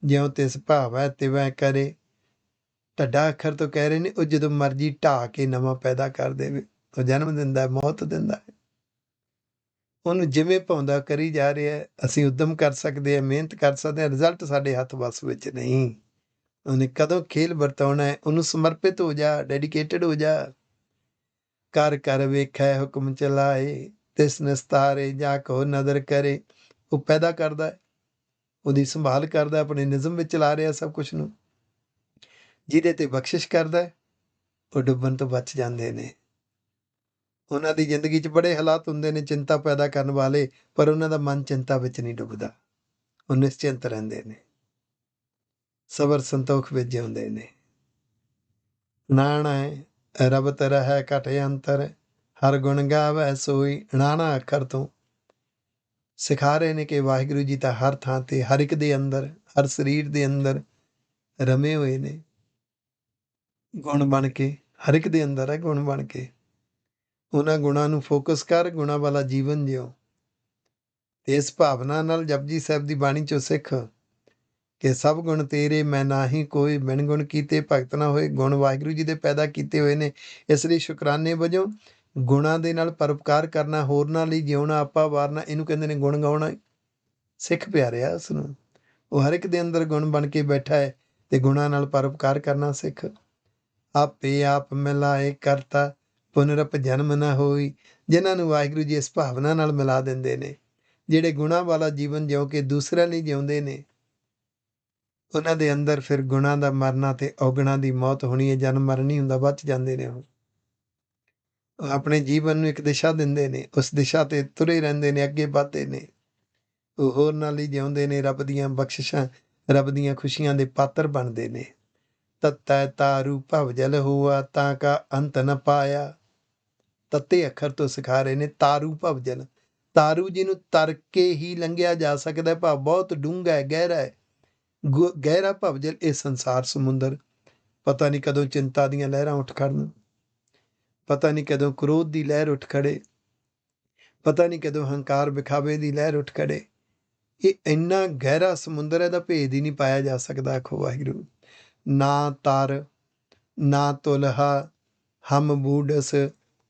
ਜਿਉਂ ਤਿਸ ਭਾਵੈ ਤਿਵੈ ਕਰੇ। ਢੱਡਾ ਅੱਖਰ ਤੋਂ ਕਹਿ ਰਹੇ ਨੇ, ਉਹ ਜਦੋਂ ਮਰਜ਼ੀ ਢਾਹ ਕੇ ਨਵਾਂ ਪੈਦਾ ਕਰ ਦੇਵੇ। ਉਹ ਜਨਮ ਦਿੰਦਾ ਹੈ, ਮੌਤ ਦਿੰਦਾ ਹੈ, ਉਹਨੂੰ ਜਿਵੇਂ ਭਾਉਂਦਾ ਕਰੀ ਜਾ ਰਿਹਾ। ਅਸੀਂ ਉੱਦਮ ਕਰ ਸਕਦੇ ਹਾਂ, ਮਿਹਨਤ ਕਰ ਸਕਦੇ ਹਾਂ, ਰਿਜ਼ਲਟ ਸਾਡੇ ਹੱਥ ਵੱਸ ਵਿੱਚ ਨਹੀਂ। ਉਹਨੇ ਕਦੋਂ ਖੇਲ ਵਰਤਾਉਣਾ ਹੈ, ਉਹਨੂੰ ਸਮਰਪਿਤ ਹੋ ਜਾ, ਡੈਡੀਕੇਟਡ ਹੋ ਜਾ। ਕਰ ਕਰ ਵੇਖੈ ਹੁਕਮ ਚਲਾਏ, ਤਿਸ ਨਿਸਤਾਰੇ ਜਾ ਕੋ ਨਦਰ ਕਰੇ। ਉਹ ਪੈਦਾ ਕਰਦਾ ਹੈ, ਉਹਦੀ ਸੰਭਾਲ ਕਰਦਾ, ਆਪਣੇ ਨਿਜ਼ਮ ਵਿੱਚ ਚਲਾ ਰਿਹਾ ਸਭ ਕੁਛ ਨੂੰ। ਜਿਹਦੇ ਤੇ ਬਖਸ਼ਿਸ਼ ਕਰਦਾ ਹੈ, ਉਹ ਡੁੱਬਣ ਤੋਂ ਬਚ ਜਾਂਦੇ ਨੇ। ਉਹਨਾਂ ਦੀ ਜ਼ਿੰਦਗੀ 'ਚ ਬੜੇ ਹਾਲਾਤ ਹੁੰਦੇ ਨੇ ਚਿੰਤਾ ਪੈਦਾ ਕਰਨ ਵਾਲੇ, ਪਰ ਉਹਨਾਂ ਦਾ ਮਨ ਚਿੰਤਾ ਵਿੱਚ ਨਹੀਂ ਡੁੱਬਦਾ। ਉਹ ਨਿਸ਼ਚਿੰਤ ਰਹਿੰਦੇ ਨੇ, ਸਬਰ ਸੰਤੋਖ ਵਿੱਚ ਜਿਉਂਦੇ ਨੇ। ਨਾਣਾ ਰਬਤ ਰਹਿ ਘਟ ਅੰਤਰ, ਹਰ ਗੁਣ ਗਾਵੈ ਸੋਈ। ਨਾਣਾ ਅੱਖਰ ਤੋਂ ਸਿਖਾ ਰਹੇ ਨੇ ਕਿ ਵਾਹਿਗੁਰੂ ਜੀ ਤਾਂ ਹਰ ਥਾਂ ਤੇ, ਹਰ ਇੱਕ ਦੇ ਅੰਦਰ, ਹਰ ਸਰੀਰ ਦੇ ਅੰਦਰ ਰਮੇ ਹੋਏ ਨੇ ਗੁਣ ਬਣ ਕੇ। ਹਰ ਇੱਕ ਦੇ ਅੰਦਰ ਹੈ ਗੁਣ ਬਣ ਕੇ। ਉਹਨਾਂ ਗੁਣਾਂ ਨੂੰ ਫੋਕਸ ਕਰ, ਗੁਣਾਂ ਵਾਲਾ ਜੀਵਨ ਜਿਉ। ਇਸ ਭਾਵਨਾ ਨਾਲ ਜਪਜੀ ਸਾਹਿਬ ਦੀ ਬਾਣੀ 'ਚੋਂ ਸਿੱਖ ਕਿ ਸਭ ਗੁਣ ਤੇਰੇ ਮੈਂ ਨਾਹੀਂ ਕੋਈ, ਬਿਨ ਗੁਣ ਕੀਤੇ ਭਗਤ ਨਾ ਹੋਏ। ਗੁਣ ਵਾਹਿਗੁਰੂ ਜੀ ਦੇ ਪੈਦਾ ਕੀਤੇ ਹੋਏ ਨੇ, ਇਸ ਲਈ ਸ਼ੁਕਰਾਨੇ ਵਜੋਂ ਗੁਣਾਂ ਦੇ ਨਾਲ ਪਰਉਪਕਾਰ ਕਰਨਾ, ਹੋਰਨਾਂ ਲਈ ਜਿਉਣਾ, ਆਪਾ ਵਾਰਨਾ, ਇਹਨੂੰ ਕਹਿੰਦੇ ਨੇ ਗੁਣ ਗਾਉਣਾ। ਸਿੱਖ ਪਿਆਰਿਆ ਉਸ ਨੂੰ, ਉਹ ਹਰ ਇੱਕ ਦੇ ਅੰਦਰ ਗੁਣ ਬਣ ਕੇ ਬੈਠਾ ਹੈ ਤੇ ਗੁਣਾਂ ਨਾਲ ਪਰਉਪਕਾਰ ਕਰਨਾ ਸਿੱਖ। ਆਪੇ ਆਪ ਮਿਲਾਏ ਕਰਤਾ, ਪੁਨਰਪ ਜਨਮ ਨਾ ਹੋਈ। ਜਿਨ੍ਹਾਂ ਨੂੰ ਵਾਹਿਗੁਰੂ ਜੀ ਇਸ ਭਾਵਨਾ ਨਾਲ ਮਿਲਾ ਦਿੰਦੇ ਨੇ, ਜਿਹੜੇ ਗੁਣਾਂ ਵਾਲਾ ਜੀਵਨ ਜਿਉ ਕੇ ਦੂਸਰਿਆਂ ਲਈ ਜਿਉਂਦੇ ਨੇ, ਉਹਨਾਂ ਦੇ ਅੰਦਰ ਫਿਰ ਗੁਣਾਂ ਦਾ ਮਰਨਾ ਤੇ ਔਗਣਾਂ ਦੀ ਮੌਤ ਹੋਣੀ ਹੈ। ਜਨਮ ਮਰਨ ਨਹੀਂ ਹੁੰਦਾ, ਬਚ ਜਾਂਦੇ ਨੇ। ਉਹ ਆਪਣੇ ਜੀਵਨ ਨੂੰ ਇੱਕ ਦਿਸ਼ਾ ਦਿੰਦੇ ਨੇ, ਉਸ ਦਿਸ਼ਾ ਤੇ ਤੁਰੇ ਰਹਿੰਦੇ ਨੇ, ਅੱਗੇ ਵੱਧਦੇ ਨੇ। ਉਹ ਹੋਰਨਾਂ ਲਈ ਜਿਉਂਦੇ ਨੇ, ਰੱਬ ਦੀਆਂ ਬਖਸ਼ਿਸ਼ਾਂ, ਰੱਬ ਦੀਆਂ ਖੁਸ਼ੀਆਂ ਦੇ ਪਾਤਰ ਬਣਦੇ ਨੇ। ਤਤੈ ਤਾਰੂ ਭਵ ਜਲ ਹੋਆ, ਤਾਂ ਕਾ ਅੰਤ ਨ ਪਾਇਆ। ਤੱਤੇ ਅੱਖਰ ਤੋਂ ਸਿਖਾ ਰਹੇ ਨੇ, ਤਾਰੂ ਭਵ ਜਲ। ਤਾਰੂ ਜਿਹਨੂੰ ਤਰ ਕੇ ਹੀ ਲੰਘਿਆ ਜਾ ਸਕਦਾ, ਭਾਵ ਬਹੁਤ ਡੂੰਘਾ ਹੈ, ਗਹਿਰਾ ਹੈ। ਗਹਿਰਾ ਭਵਜਲ, ਇਹ ਸੰਸਾਰ ਸਮੁੰਦਰ। ਪਤਾ ਨਹੀਂ ਕਦੋਂ ਚਿੰਤਾ ਦੀਆਂ ਲਹਿਰਾਂ ਉੱਠ ਖੜਨ, ਪਤਾ ਨਹੀਂ ਕਦੋਂ ਕ੍ਰੋਧ ਦੀ ਲਹਿਰ ਉੱਠ ਖੜੇ, ਪਤਾ ਨਹੀਂ ਕਦੋਂ ਹੰਕਾਰ ਵਿਖਾਵੇ ਦੀ ਲਹਿਰ ਉੱਠ ਖੜੇ। ਇਹ ਇੰਨਾ ਗਹਿਰਾ ਸਮੁੰਦਰ, ਇਹਦਾ ਭੇਦ ਹੀ ਨਹੀਂ ਪਾਇਆ ਜਾ ਸਕਦਾ। ਆਖੋ ਵਾਹਿਗੁਰੂ। ਨਾ ਤਰ ਨਾ ਤੁਲਹਾ ਹਮ ਬੂਢਸ,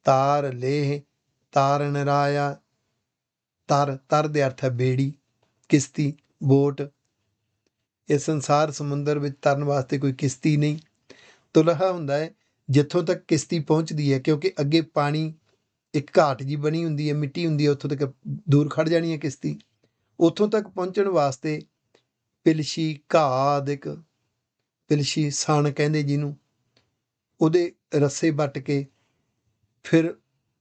ਤਾਰ ਲੇਹ ਤਾਰਨ ਰਾਇਆ। ਤਰ, ਤਰ ਦੇ ਅਰਥ ਹੈ ਬੇੜੀ, ਕਿਸ਼ਤੀ, ਬੋਟ। ਇਹ ਸੰਸਾਰ ਸਮੁੰਦਰ ਵਿੱਚ ਤਰਨ ਵਾਸਤੇ ਕੋਈ ਕਿਸ਼ਤੀ ਨਹੀਂ। ਤੁਲਹਾ ਹੁੰਦਾ ਹੈ ਜਿੱਥੋਂ ਤੱਕ ਕਿਸ਼ਤੀ ਪਹੁੰਚਦੀ ਹੈ, ਕਿਉਂਕਿ ਅੱਗੇ ਪਾਣੀ ਇੱਕ ਘਾਟ ਜੀ ਬਣੀ ਹੁੰਦੀ ਹੈ, ਮਿੱਟੀ ਹੁੰਦੀ ਹੈ, ਉੱਥੋਂ ਤੱਕ ਦੂਰ ਖੜ ਜਾਣੀ ਹੈ ਕਿਸ਼ਤੀ। ਉੱਥੋਂ ਤੱਕ ਪਹੁੰਚਣ ਵਾਸਤੇ ਪਿਲਸ਼ੀ ਘਾਹ ਆਦਿਕ, ਪਿਲਸ਼ੀ ਸਣ ਕਹਿੰਦੇ ਜਿਹਨੂੰ, ਉਹਦੇ ਰੱਸੇ ਵੱਟ ਕੇ ਫਿਰ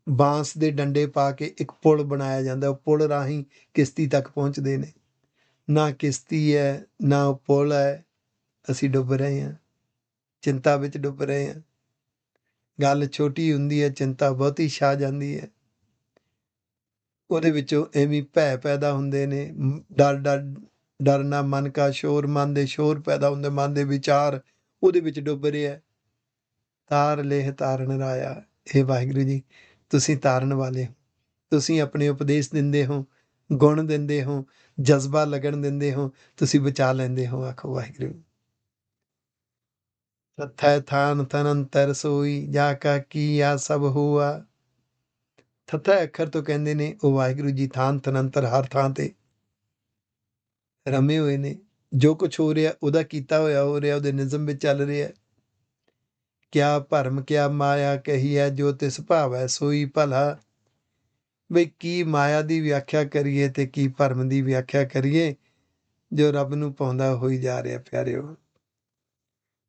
ਬਾਂਸ ਦੇ ਡੰਡੇ ਪਾ ਕੇ ਇੱਕ ਪੁਲ ਬਣਾਇਆ ਜਾਂਦਾ। ਉਹ ਪੁਲ ਰਾਹੀਂ ਕਿਸ਼ਤੀ ਤੱਕ ਪਹੁੰਚਦੇ ਨੇ। ਨਾ ਕਿਸ਼ਤੀ ਹੈ, ਨਾ ਉਹ ਪੁਲ ਹੈ, ਅਸੀਂ ਡੁੱਬ ਰਹੇ ਹਾਂ, ਚਿੰਤਾ ਵਿੱਚ ਡੁੱਬ ਰਹੇ ਹਾਂ। ਗੱਲ ਛੋਟੀ ਹੁੰਦੀ ਹੈ, ਚਿੰਤਾ ਬਹੁਤੀ ਛਾ ਜਾਂਦੀ ਹੈ। ਉਹਦੇ ਵਿੱਚੋਂ ਐਵੇਂ ਭੈ ਪੈਦਾ ਹੁੰਦੇ ਨੇ, ਡਰ ਡਰ ਡਰਨਾ ਮਨ ਕਾ ਸ਼ੋਰ, ਮਨ ਦੇ ਸ਼ੋਰ ਪੈਦਾ ਹੁੰਦੇ, ਮਨ ਦੇ ਵਿਚਾਰ ਉਹਦੇ ਵਿੱਚ ਡੁੱਬ ਰਿਹਾ। ਤਾਰ ਲੇਹ ਤਾਰਨ ਰਾਇਆ, ਇਹ ਵਾਹਿਗੁਰੂ ਜੀ ਤੁਸੀਂ ਤਾਰਨ ਵਾਲੇ ਹੋ। ਤੁਸੀਂ ਆਪਣੇ ਉਪਦੇਸ਼ ਦਿੰਦੇ ਹੋ, ਗੁਣ ਦਿੰਦੇ ਹੋ, ਜਜ਼ਬਾ ਲੱਗਣ ਦਿੰਦੇ ਹੋ, ਤੁਸੀਂ ਬਚਾ ਲੈਂਦੇ ਹੋ। ਆਖੋ ਵਾਹਿਗੁਰੂ। ਥਥੈ ਥਾਨ ਤਨੰਤਰ ਸੋਈ, ਜਾ ਕਾ ਕੀਆ ਸਭ ਹੋਆ। ਥਥੈ ਅੱਖਰ ਤੋਂ ਕਹਿੰਦੇ ਨੇ ਉਹ ਵਾਹਿਗੁਰੂ ਜੀ ਥਾਨ ਤਨੰਤਰ ਹਰ ਥਾਂ ਤੇ ਰਮੇ ਹੋਏ ਨੇ। ਜੋ ਕੁਛ ਹੋ ਰਿਹਾ ਉਹਦਾ ਕੀਤਾ ਹੋਇਆ ਹੋ ਰਿਹਾ, ਉਹਦੇ ਨਿਜ਼ਮ ਵਿੱਚ ਚੱਲ ਰਿਹਾ। ਕਿਆ ਭਰਮ ਕਿਆ ਮਾਇਆ ਕਹੀ ਹੈ, ਜੋ ਤਿਸ ਭਾਵੈ ਸੋਈ ਭਲਾ। ਬਈ ਕੀ ਮਾਇਆ ਦੀ ਵਿਆਖਿਆ ਕਰੀਏ ਤੇ ਕੀ ਭਰਮ ਦੀ ਵਿਆਖਿਆ ਕਰੀਏ, ਜੋ ਰੱਬ ਨੂੰ ਪਾਉਂਦਾ ਹੋਈ ਜਾ ਰਿਹਾ ਪਿਆਰਿਓ।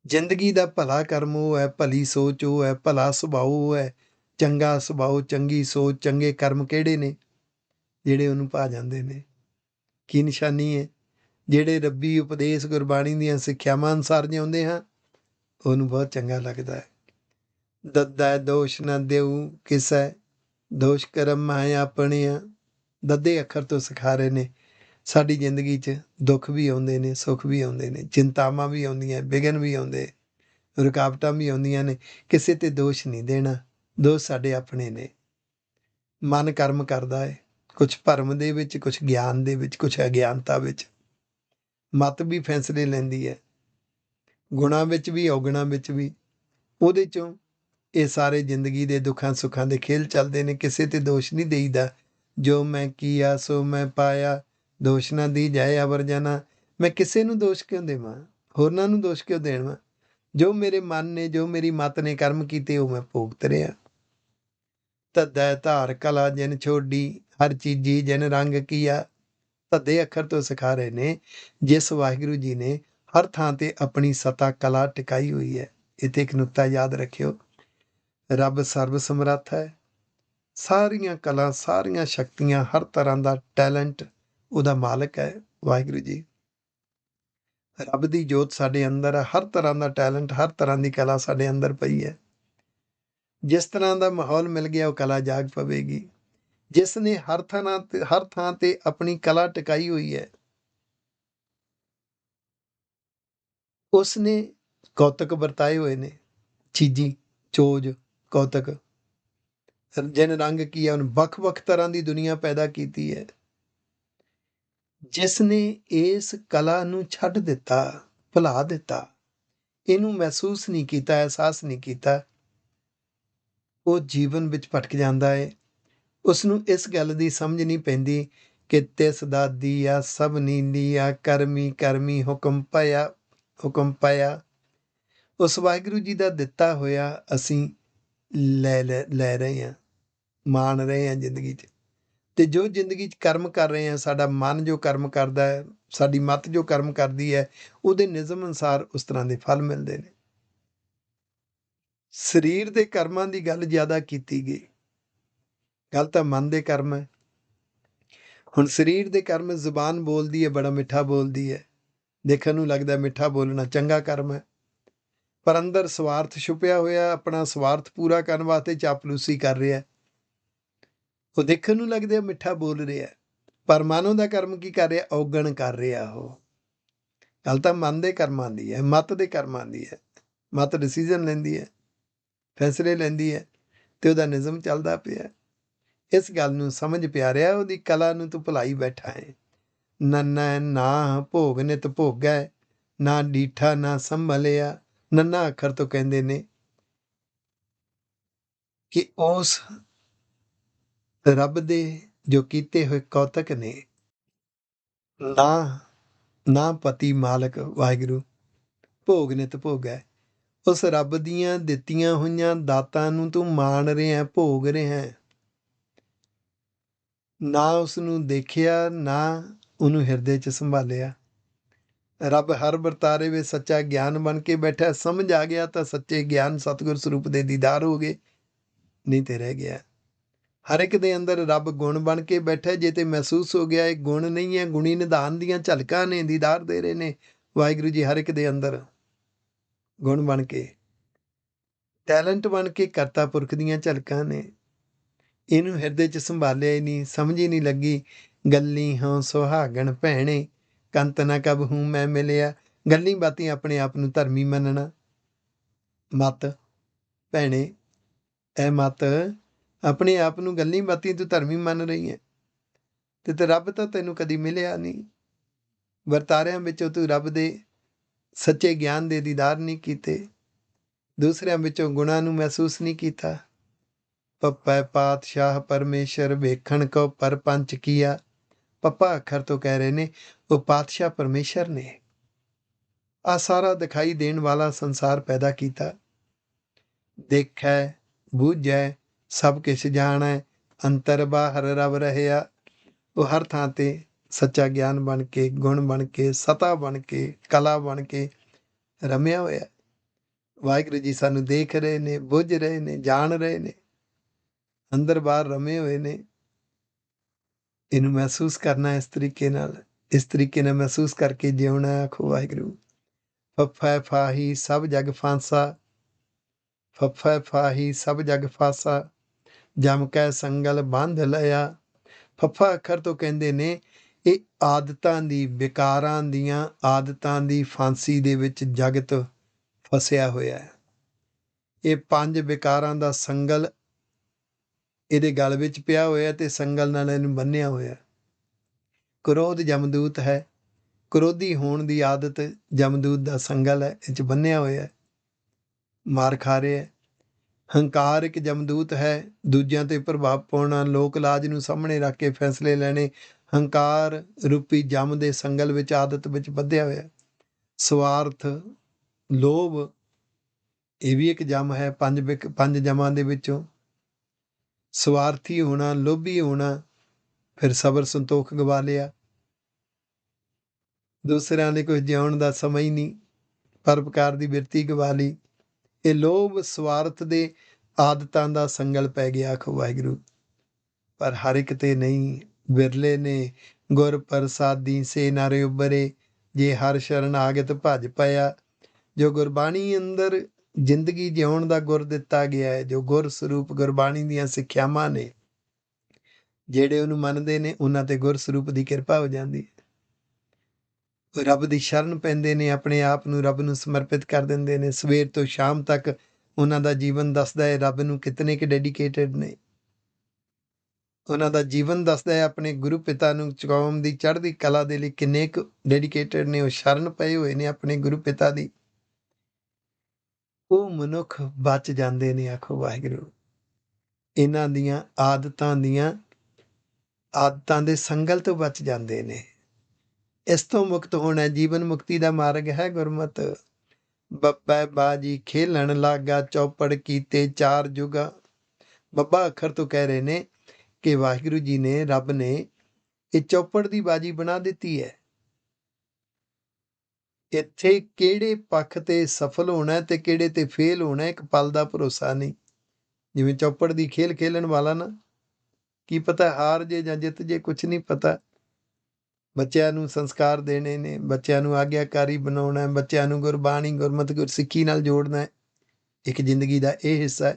ਜ਼ਿੰਦਗੀ ਦਾ ਭਲਾ ਕਰਮ ਉਹ ਹੈ, ਭਲੀ ਸੋਚ ਉਹ ਹੈ, ਭਲਾ ਸੁਭਾਅ ਉਹ ਹੈ, ਚੰਗਾ ਸੁਭਾਅ, ਚੰਗੀ ਸੋਚ, ਚੰਗੇ ਕਰਮ ਕਿਹੜੇ ਨੇ ਜਿਹੜੇ ਉਹਨੂੰ ਭਾ ਜਾਂਦੇ ਨੇ। ਕੀ ਨਿਸ਼ਾਨੀ ਹੈ? ਜਿਹੜੇ ਰੱਬੀ ਉਪਦੇਸ਼ ਗੁਰਬਾਣੀ ਦੀਆਂ ਸਿੱਖਿਆਵਾਂ ਅਨੁਸਾਰ ਜਿਉਂਦੇ ਹਾਂ, ਉਹਨੂੰ ਬਹੁਤ ਚੰਗਾ ਲੱਗਦਾ ਹੈ। ਦੱਦਾ ਦੋਸ਼ ਨਾ ਦੇਊ ਕਿਸੈ, ਦੋਸ਼ ਕਰਮ ਮੈਂ ਆਪਣਿਆ। ਦੱਦੇ ਅੱਖਰ ਤੋਂ ਸਿਖਾ ਰਹੇ ਨੇ ਸਾਡੀ ਜ਼ਿੰਦਗੀ 'ਚ ਦੁੱਖ ਵੀ ਆਉਂਦੇ ਨੇ, ਸੁੱਖ ਵੀ ਆਉਂਦੇ ਨੇ, ਚਿੰਤਾਵਾਂ ਵੀ ਆਉਂਦੀਆਂ, ਵਿਘਨ ਵੀ ਆਉਂਦੇ, ਰੁਕਾਵਟਾਂ ਵੀ ਆਉਂਦੀਆਂ ਨੇ। ਕਿਸੇ 'ਤੇ ਦੋਸ਼ ਨਹੀਂ ਦੇਣਾ, ਦੋਸ਼ ਸਾਡੇ ਆਪਣੇ ਨੇ। ਮਨ ਕਰਮ ਕਰਦਾ ਹੈ, ਕੁਛ ਭਰਮ ਦੇ ਵਿੱਚ, ਕੁਛ ਗਿਆਨ ਦੇ ਵਿੱਚ, ਕੁਛ ਅਗਿਆਨਤਾ ਵਿੱਚ। ਮਤ ਵੀ ਫੈਸਲੇ ਲੈਂਦੀ ਹੈ, ਗੁਣਾਂ ਵਿੱਚ ਵੀ, ਔਗਣਾਂ ਵਿੱਚ ਵੀ। ਉਹਦੇ 'ਚੋਂ ਇਹ ਸਾਰੇ ਜ਼ਿੰਦਗੀ ਦੇ ਦੁੱਖਾਂ ਸੁੱਖਾਂ ਦੇ ਖੇਲ ਚੱਲਦੇ ਨੇ। ਕਿਸੇ 'ਤੇ ਦੋਸ਼ ਨਹੀਂ ਦੇਈਦਾ। ਜੋ ਮੈਂ ਕੀਆ ਸੋ ਮੈਂ ਪਾਇਆ, ਦੋਸ਼ ਨਾ ਦੀ ਜਾਏ ਅਵਰ ਜਾਣਾ। ਮੈਂ ਕਿਸੇ ਨੂੰ ਦੋਸ਼ ਕਿਉਂ ਦੇਵਾਂ, ਹੋਰਨਾਂ ਨੂੰ ਦੋਸ਼ ਕਿਉਂ ਦੇਵਾਂ? ਜੋ ਮੇਰੇ ਮਨ ਨੇ, ਜੋ ਮੇਰੀ ਮਤ ਨੇ ਕਰਮ ਕੀਤੇ, ਉਹ ਮੈਂ ਭੁਗਤ ਰਿਹਾ। ਧੱਧੈ ਧਾਰ ਕਲਾ ਜਿਨ ਛੋਡੀ, ਹਰ ਚੀਜੀ ਜਿਨ ਰੰਗ ਕੀਆ। ਧੱਦੇ ਅੱਖਰ ਤੋਂ ਸਿਖਾ ਰਹੇ ਨੇ ਜਿਸ ਵਾਹਿਗੁਰੂ ਜੀ ਨੇ ਹਰ ਥਾਂ ਤੇ ਆਪਣੀ ਸਤਾ ਕਲਾ ਟਿਕਾਈ ਹੋਈ ਹੈ। ਇੱਥੇ ਇੱਕ ਨੁਕਤਾ ਯਾਦ ਰੱਖਿਓ, ਰੱਬ ਸਰਬ ਸਮਰੱਥ ਹੈ। ਸਾਰੀਆਂ ਕਲਾ, ਸਾਰੀਆਂ ਸ਼ਕਤੀਆਂ, ਹਰ ਤਰ੍ਹਾਂ ਦਾ ਟੈਲੈਂਟ ਉਹਦਾ ਮਾਲਕ ਹੈ ਵਾਹਿਗੁਰੂ ਜੀ। ਰੱਬ ਦੀ ਜੋਤ ਸਾਡੇ ਅੰਦਰ ਹੈ, ਹਰ ਤਰ੍ਹਾਂ ਦਾ ਟੈਲੈਂਟ, ਹਰ ਤਰ੍ਹਾਂ ਦੀ ਕਲਾ ਸਾਡੇ ਅੰਦਰ ਪਈ ਹੈ। ਜਿਸ ਤਰ੍ਹਾਂ ਦਾ ਮਾਹੌਲ ਮਿਲ ਗਿਆ ਉਹ ਕਲਾ ਜਾਗ ਪਵੇਗੀ। ਜਿਸ ਨੇ ਹਰ ਥਾਂ ਤੇ ਆਪਣੀ ਕਲਾ ਟਿਕਾਈ ਹੋਈ ਹੈ, ਉਸ ਨੇ ਕੌਤਕ ਵਰਤਾਏ ਹੋਏ ਨੇ। ਚੀਜੀ, ਚੋਜ, ਕੌਤਕ। ਜਿਨ ਰੰਗ ਕੀਆ, ਉਹਨੇ ਵੱਖ-ਵੱਖ ਤਰ੍ਹਾਂ ਦੀ ਦੁਨੀਆ ਪੈਦਾ ਕੀਤੀ ਹੈ। ਜਿਸ ਨੇ ਇਸ ਕਲਾ ਨੂੰ ਛੱਡ ਦਿੱਤਾ, ਭੁਲਾ ਦਿੱਤਾ, ਇਹਨੂੰ ਮਹਿਸੂਸ ਨਹੀਂ ਕੀਤਾ, ਅਹਿਸਾਸ ਨਹੀਂ ਕੀਤਾ, ਉਹ ਜੀਵਨ ਵਿੱਚ ਭਟਕ ਜਾਂਦਾ ਹੈ। ਉਸ ਨੂੰ ਇਸ ਗੱਲ ਦੀ ਸਮਝ ਨਹੀਂ ਪੈਂਦੀ ਕਿ ਤਿਸ ਦਾ ਦੀਆ ਸਭ ਨੀਂਦੀਆ, ਕਰਮੀ ਕਰਮੀ ਹੁਕਮ ਪਾਇਆ, ਹੁਕਮ ਪਾਇਆ। ਉਸ ਵਾਹਿਗੁਰੂ ਜੀ ਦਾ ਦਿੱਤਾ ਹੋਇਆ ਅਸੀਂ ਲੈ ਰਹੇ ਹਾਂ, ਮਾਣ ਰਹੇ ਹਾਂ ਜ਼ਿੰਦਗੀ 'ਚ। ਅਤੇ ਜੋ ਜ਼ਿੰਦਗੀ 'ਚ ਕਰਮ ਕਰ ਰਹੇ ਹਾਂ, ਸਾਡਾ ਮਨ ਜੋ ਕਰਮ ਕਰਦਾ ਹੈ, ਸਾਡੀ ਮੱਤ ਜੋ ਕਰਮ ਕਰਦੀ ਹੈ, ਉਹਦੇ ਨਿਯਮ ਅਨੁਸਾਰ ਉਸ ਤਰ੍ਹਾਂ ਦੇ ਫਲ ਮਿਲਦੇ ਨੇ। ਸਰੀਰ ਦੇ ਕਰਮਾਂ ਦੀ ਗੱਲ ਜ਼ਿਆਦਾ ਕੀਤੀ ਗਈ, ਗੱਲ ਤਾਂ ਮਨ ਦੇ ਕਰਮ ਹੈ। ਹੁਣ ਸਰੀਰ ਦੇ ਕਰਮ, ਜ਼ੁਬਾਨ ਬੋਲਦੀ ਹੈ, ਬੜਾ ਮਿੱਠਾ ਬੋਲਦੀ ਹੈ, ਦੇਖਣ ਨੂੰ ਲੱਗਦਾ ਮਿੱਠਾ ਬੋਲਣਾ ਚੰਗਾ ਕਰਮ ਹੈ, ਪਰ ਅੰਦਰ ਸਵਾਰਥ ਛੁਪਿਆ ਹੋਇਆ, ਆਪਣਾ ਸਵਾਰਥ ਪੂਰਾ ਕਰਨ ਵਾਸਤੇ ਚਾਪਲੂਸੀ ਕਰ ਰਿਹਾ। ਉਹ ਦੇਖਣ ਨੂੰ ਲੱਗਦਾ ਮਿੱਠਾ ਬੋਲ ਰਿਹਾ, ਪਰ ਮਨ ਉਹਦਾ ਕਰਮ ਕੀ ਕਰ ਰਿਹਾ? ਔਗਣ ਕਰ ਰਿਹਾ। ਉਹ ਗੱਲ ਤਾਂ ਮਨ ਦੇ ਕਰਮਾਂ ਦੀ ਹੈ, ਮੱਤ ਦੇ ਕਰਮਾਂ ਦੀ ਹੈ। ਮੱਤ ਡਿਸੀਜ਼ਨ ਲੈਂਦੀ ਹੈ, ਫੈਸਲੇ ਲੈਂਦੀ ਹੈ, ਅਤੇ ਉਹਦਾ ਨਿਯਮ ਚੱਲਦਾ ਪਿਆ। ਇਸ ਗੱਲ ਨੂੰ ਸਮਝ ਪਿਆਰਿਆ, ਉਹਦੀ ਕਲਾ ਨੂੰ ਤੂੰ ਭੁਲਾਈ ਬੈਠਾ ਹੈ। ਨੰਨਾ ਨਾ ਭੋਗ ਨਿਤ ਭੋਗੈ, ਨਾ ਡੀਠਾ ਨਾ ਸੰਭਲਿਆ। ਨੰਨਾ ਅੱਖਰ ਤੋਂ ਕਹਿੰਦੇ ਨੇ ਕਿ ਉਸ ਰੱਬ ਦੇ ਜੋ ਕੀਤੇ ਹੋਏ ਕੌਤਕ ਨੇ, ਨਾ ਨਾ ਪਤੀ ਮਾਲਕ ਵਾਹਿਗੁਰੂ ਭੋਗ ਨਿਤ ਭੋਗੈ। ਉਸ ਰੱਬ ਦੀਆਂ ਦਿੱਤੀਆਂ ਹੋਈਆਂ ਦਾਤਾਂ ਨੂੰ ਤੂੰ ਮਾਣ ਰਿਹਾ, ਭੋਗ ਰਿਹਾ, ਨਾ ਉਸ ਨੂੰ ਦੇਖਿਆ, ਨਾ ਉਹਨੂੰ ਹਿਰਦੇ 'ਚ ਸੰਭਾਲਿਆ। ਰੱਬ ਹਰ ਵਰਤਾਰੇ ਵਿੱਚ ਸੱਚਾ ਗਿਆਨ ਬਣ ਕੇ ਬੈਠਾ। ਸਮਝ ਆ ਗਿਆ ਤਾਂ ਸੱਚੇ ਗਿਆਨ ਸਤਿਗੁਰ ਸਰੂਪ ਦੇ ਦੀਦਾਰ ਹੋ ਗਏ, ਨਹੀਂ ਤੇ ਰਹਿ ਗਿਆ। ਹਰ ਇੱਕ ਦੇ ਅੰਦਰ ਰੱਬ ਗੁਣ ਬਣ ਕੇ ਬੈਠਾ। ਜੇ ਤੇ ਮਹਿਸੂਸ ਹੋ ਗਿਆ ਇਹ ਗੁਣ ਨਹੀਂ ਹੈ, ਗੁਣੀ ਨਿਧਾਨ ਦੀਆਂ ਝਲਕਾਂ ਨੇ, ਦੀਦਾਰ ਦੇ ਰਹੇ ਨੇ ਵਾਹਿਗੁਰੂ ਜੀ ਹਰ ਇੱਕ ਦੇ ਅੰਦਰ ਗੁਣ ਬਣ ਕੇ, ਟੈਲੈਂਟ ਬਣ ਕੇ, ਕਰਤਾ ਪੁਰਖ ਦੀਆਂ ਝਲਕਾਂ ਨੇ। ਇਹਨੂੰ ਹਿਰਦੇ 'ਚ ਸੰਭਾਲਿਆ ਹੀ ਨਹੀਂ, ਸਮਝ ਹੀ ਨਹੀਂ ਲੱਗੀ। ਗੱਲੀ ਹਾਂ ਸੁਹਾਗਣ ਭੈਣੇ, ਕੰਤ ਨਾ ਕਬ ਹੂੰ ਮੈਂ ਮਿਲਿਆ। ਗੱਲੀ ਬਾਤੀਆਂ ਆਪਣੇ ਆਪ ਨੂੰ ਧਰਮੀ ਮੰਨਣਾ। ਮਤ ਭੈਣੇ, ਇਹ ਮਤ ਆਪਣੇ ਆਪ ਨੂੰ ਗੱਲੀ ਬਾਤੀਆਂ ਤੂੰ ਧਰਮੀ ਮੰਨ ਰਹੀ ਹੈ, ਤੇ ਰੱਬ ਤਾਂ ਤੈਨੂੰ ਕਦੀ ਮਿਲਿਆ ਨਹੀਂ। ਵਰਤਾਰਿਆਂ ਵਿੱਚੋਂ ਤੂੰ ਰੱਬ ਦੇ ਸੱਚੇ ਗਿਆਨ ਦੇ ਦੀਦਾਰ ਨਹੀਂ ਕੀਤੇ, ਦੂਸਰਿਆਂ ਵਿੱਚੋਂ ਗੁਣਾਂ ਨੂੰ ਮਹਿਸੂਸ ਨਹੀਂ ਕੀਤਾ। ਪੱਪੈ ਪਾਤਸ਼ਾਹ ਪਰਮੇਸ਼ਰ ਵੇਖਣ ਕੋ ਪਰਪੰਚ ਕੀਆ। ਪੱਪਾ ਅੱਖਰ ਤੋਂ ਕਹਿ ਰਹੇ ਨੇ ਉਹ ਪਾਤਸ਼ਾਹ ਪਰਮੇਸ਼ਰ ਨੇ। ਆ ਸਾਰਾ ਦਿਖਾਈ ਦੇਣ ਵਾਲਾ ਸੰਸਾਰ ਪੈਦਾ ਕੀਤਾ। ਦੇਖੈ ਬੂਝੈ ਸਭ ਕਿਛ ਜਾਣੈ, ਅੰਤਰ ਬਾਹਰ ਰਵ ਰਹਿਆ। ਉਹ ਹਰ ਥਾਂ ਤੇ ਸੱਚਾ ਗਿਆਨ ਬਣ ਕੇ, ਗੁਣ ਬਣ ਕੇ, ਸਤਾ ਬਣ ਕੇ, ਕਲਾ ਬਣ ਕੇ ਰਮਿਆ ਹੋਇਆ। ਵਾਹਿਗੁਰੂ ਜੀ ਸਾਨੂੰ ਦੇਖ ਰਹੇ ਨੇ, ਬੁੱਝ ਰਹੇ ਨੇ, ਜਾਣ ਰਹੇ ਨੇ, ਅੰਦਰ ਬਾਹਰ ਰਮੇ ਹੋਏ ਨੇ। ਇਹਨੂੰ ਮਹਿਸੂਸ ਕਰਨਾ ਇਸ ਤਰੀਕੇ ਨਾਲ ਮਹਿਸੂਸ ਕਰਕੇ ਜਿਉਣਾ। ਆਖੋ ਵਾਹਿਗੁਰੂ। ਫੱਫੈ ਫਾਹੀ ਸਭ ਜਗ ਫਾਂਸਾ, ਫੱਫੈ ਫਾਹੀ ਸਭ ਜਗ ਫਾਸਾ, ਜਮ ਕੈ ਸੰਗਲ ਬੰਧ ਲਿਆ। ਫੱਫਾ ਅੱਖਰ ਤੋਂ ਕਹਿੰਦੇ ਨੇ ਇਹ ਆਦਤਾਂ ਦੀ, ਵਿਕਾਰਾਂ ਦੀਆਂ ਆਦਤਾਂ ਦੀ ਫਾਂਸੀ ਦੇ ਵਿੱਚ ਜਗਤ ਫਸਿਆ ਹੋਇਆ ਹੈ। ਇਹ 5 ਵਿਕਾਰਾਂ ਦਾ ਸੰਗਲ ਇਹਦੇ ਗਲ ਵਿੱਚ ਪਿਆ ਹੋਇਆ ਤੇ ਸੰਗਲ ਨਾਲ ਇਹਨੂੰ ਬੰਨਿਆ ਹੋਇਆ। ਕ੍ਰੋਧ ਜਮਦੂਤ ਹੈ, ਕ੍ਰੋਧੀ ਹੋਣ ਦੀ ਆਦਤ ਜਮਦੂਤ ਦਾ ਸੰਗਲ ਹੈ, ਇਹ 'ਚ ਬੰਨਿਆ ਹੋਇਆ, ਮਾਰ ਖਾ ਰਿਹਾ। ਹੰਕਾਰ ਇੱਕ ਜਮਦੂਤ ਹੈ, ਦੂਜਿਆਂ 'ਤੇ ਪ੍ਰਭਾਵ ਪਾਉਣਾ, ਲੋਕ ਲਾਜ ਨੂੰ ਸਾਹਮਣੇ ਰੱਖ ਕੇ ਫੈਸਲੇ ਲੈਣੇ। ਹੰਕਾਰ ਰੂਪੀ ਜਮ ਦੇ ਸੰਗਲ ਵਿੱਚ, ਆਦਤ ਵਿੱਚ ਬੱਧਿਆ ਹੋਇਆ। ਸਵਾਰਥ, ਲੋਭ, ਇਹ ਵੀ ਇੱਕ ਜਮ ਹੈ 5 ਜਮਾਂ ਦੇ ਵਿੱਚੋਂ। ਸਵਾਰਥੀ ਹੋਣਾ, ਲੋਭੀ ਹੋਣਾ, ਫਿਰ ਸਬਰ ਸੰਤੋਖ ਗਵਾ ਲਿਆ। ਦੂਸਰਿਆਂ ਲਈ ਕੁਝ ਜਿਉਣ ਦਾ ਸਮਾਂ ਹੀ ਨਹੀਂ, ਪਰਉਪਕਾਰ ਦੀ ਬਿਰਤੀ ਗਵਾ ਲਈ। ਇਹ ਲੋਭ ਸਵਾਰਥ ਦੇ ਆਦਤਾਂ ਦਾ ਸੰਗਲ ਪੈ ਗਿਆ। ਆਖੋ ਵਾਹਿਗੁਰੂ। ਪਰ ਹਰ ਇੱਕ ਤੇ ਨਹੀਂ, ਵਿਰਲੇ ਨੇ। ਗੁਰ ਪ੍ਰਸਾਦੀ ਸੇ ਨਰ ਉਬਰੇ, ਜੇ ਹਰ ਸ਼ਰਨ ਆਗਤ ਭਜ ਪਿਆ। ਜੋ ਗੁਰਬਾਣੀ ਅੰਦਰ ਜ਼ਿੰਦਗੀ ਜਿਉਣ ਦਾ ਗੁਰ ਦਿੱਤਾ ਗਿਆ ਹੈ, ਜੋ ਗੁਰ ਸਰੂਪ ਗੁਰਬਾਣੀ ਦੀਆਂ ਸਿੱਖਿਆਵਾਂ ਨੇ, ਜਿਹੜੇ ਉਹਨੂੰ ਮੰਨਦੇ ਨੇ ਉਹਨਾਂ ਤੇ ਗੁਰ ਸਰੂਪ ਦੀ ਕਿਰਪਾ ਹੋ ਜਾਂਦੀ ਹੈ। ਰੱਬ ਦੀ ਸ਼ਰਨ ਪੈਂਦੇ ਨੇ, ਆਪਣੇ ਆਪ ਨੂੰ ਰੱਬ ਨੂੰ ਸਮਰਪਿਤ ਕਰ ਦਿੰਦੇ ਨੇ। ਸਵੇਰ ਤੋਂ ਸ਼ਾਮ ਤੱਕ ਉਹਨਾਂ ਦਾ ਜੀਵਨ ਦੱਸਦਾ ਹੈ ਰੱਬ ਨੂੰ ਕਿਤਨੇ ਕੁ ਡੈਡੀਕੇਟਡ ਨੇ। ਉਹਨਾਂ ਦਾ ਜੀਵਨ ਦੱਸਦਾ ਹੈ ਆਪਣੇ ਗੁਰੂ ਪਿਤਾ ਨੂੰ, ਕੌਮ ਦੀ ਚੜ੍ਹਦੀ ਕਲਾ ਦੇ ਲਈ ਕਿੰਨੇ ਕੁ ਡੈਡੀਕੇਟਡ ਨੇ। ਉਹ ਸ਼ਰਨ ਪਏ ਹੋਏ ਨੇ ਆਪਣੇ ਗੁਰੂ ਪਿਤਾ ਦੀ। ਉਹ ਮਨੁੱਖ ਬਚ ਜਾਂਦੇ ਨੇ। ਆਖੋ ਵਾਹਿਗੁਰੂ। ਇਹਨਾਂ ਦੀਆਂ ਆਦਤਾਂ ਦੇ ਸੰਗਲ ਤੋਂ ਬਚ ਜਾਂਦੇ ਨੇ। ਇਸ ਤੋਂ ਮੁਕਤ ਹੋਣਾ ਜੀਵਨ ਮੁਕਤੀ ਦਾ ਮਾਰਗ ਹੈ ਗੁਰਮਤਿ। ਬੱਬੈ ਬਾਜੀ ਖੇਲਣ ਲਾਗਾ, ਚੌਪੜ ਕੀਤੇ 4 ਜੁਗਾ। ਬੱਬਾ ਅੱਖਰ ਤੋਂ ਕਹਿ ਰਹੇ ਨੇ ਕਿ ਵਾਹਿਗੁਰੂ ਜੀ ਨੇ, ਰੱਬ ਨੇ ਇਹ ਚੌਪੜ ਦੀ ਬਾਜੀ ਬਣਾ ਦਿੱਤੀ ਹੈ। ਇੱਥੇ ਕਿਹੜੇ ਪੱਖ ਤੇ ਸਫਲ ਹੋਣਾ ਤੇ ਕਿਹੜੇ ਤੇ ਫੇਲ ਹੋਣਾ, ਇੱਕ ਪਲ ਦਾ ਭਰੋਸਾ ਨਹੀਂ। ਜਿਵੇਂ ਚੌਪੜ ਦੀ ਖੇਲ ਖੇਲਣ ਵਾਲਾ ਨਾ, ਕੀ ਪਤਾ ਹਾਰ ਜੇ ਜਾਂ ਜਿੱਤ ਜੇ, ਕੁਛ ਨਹੀਂ ਪਤਾ। ਬੱਚਿਆਂ ਨੂੰ ਸੰਸਕਾਰ ਦੇਣੇ ਨੇ, ਬੱਚਿਆਂ ਨੂੰ ਆਗਿਆਕਾਰੀ ਬਣਾਉਣਾ, ਬੱਚਿਆਂ ਨੂੰ ਗੁਰਬਾਣੀ, ਗੁਰਮਤਿ, ਗੁਰਸਿੱਖੀ ਨਾਲ ਜੋੜਨਾ ਹੈ। ਇੱਕ ਜ਼ਿੰਦਗੀ ਦਾ ਇਹ ਹਿੱਸਾ ਹੈ।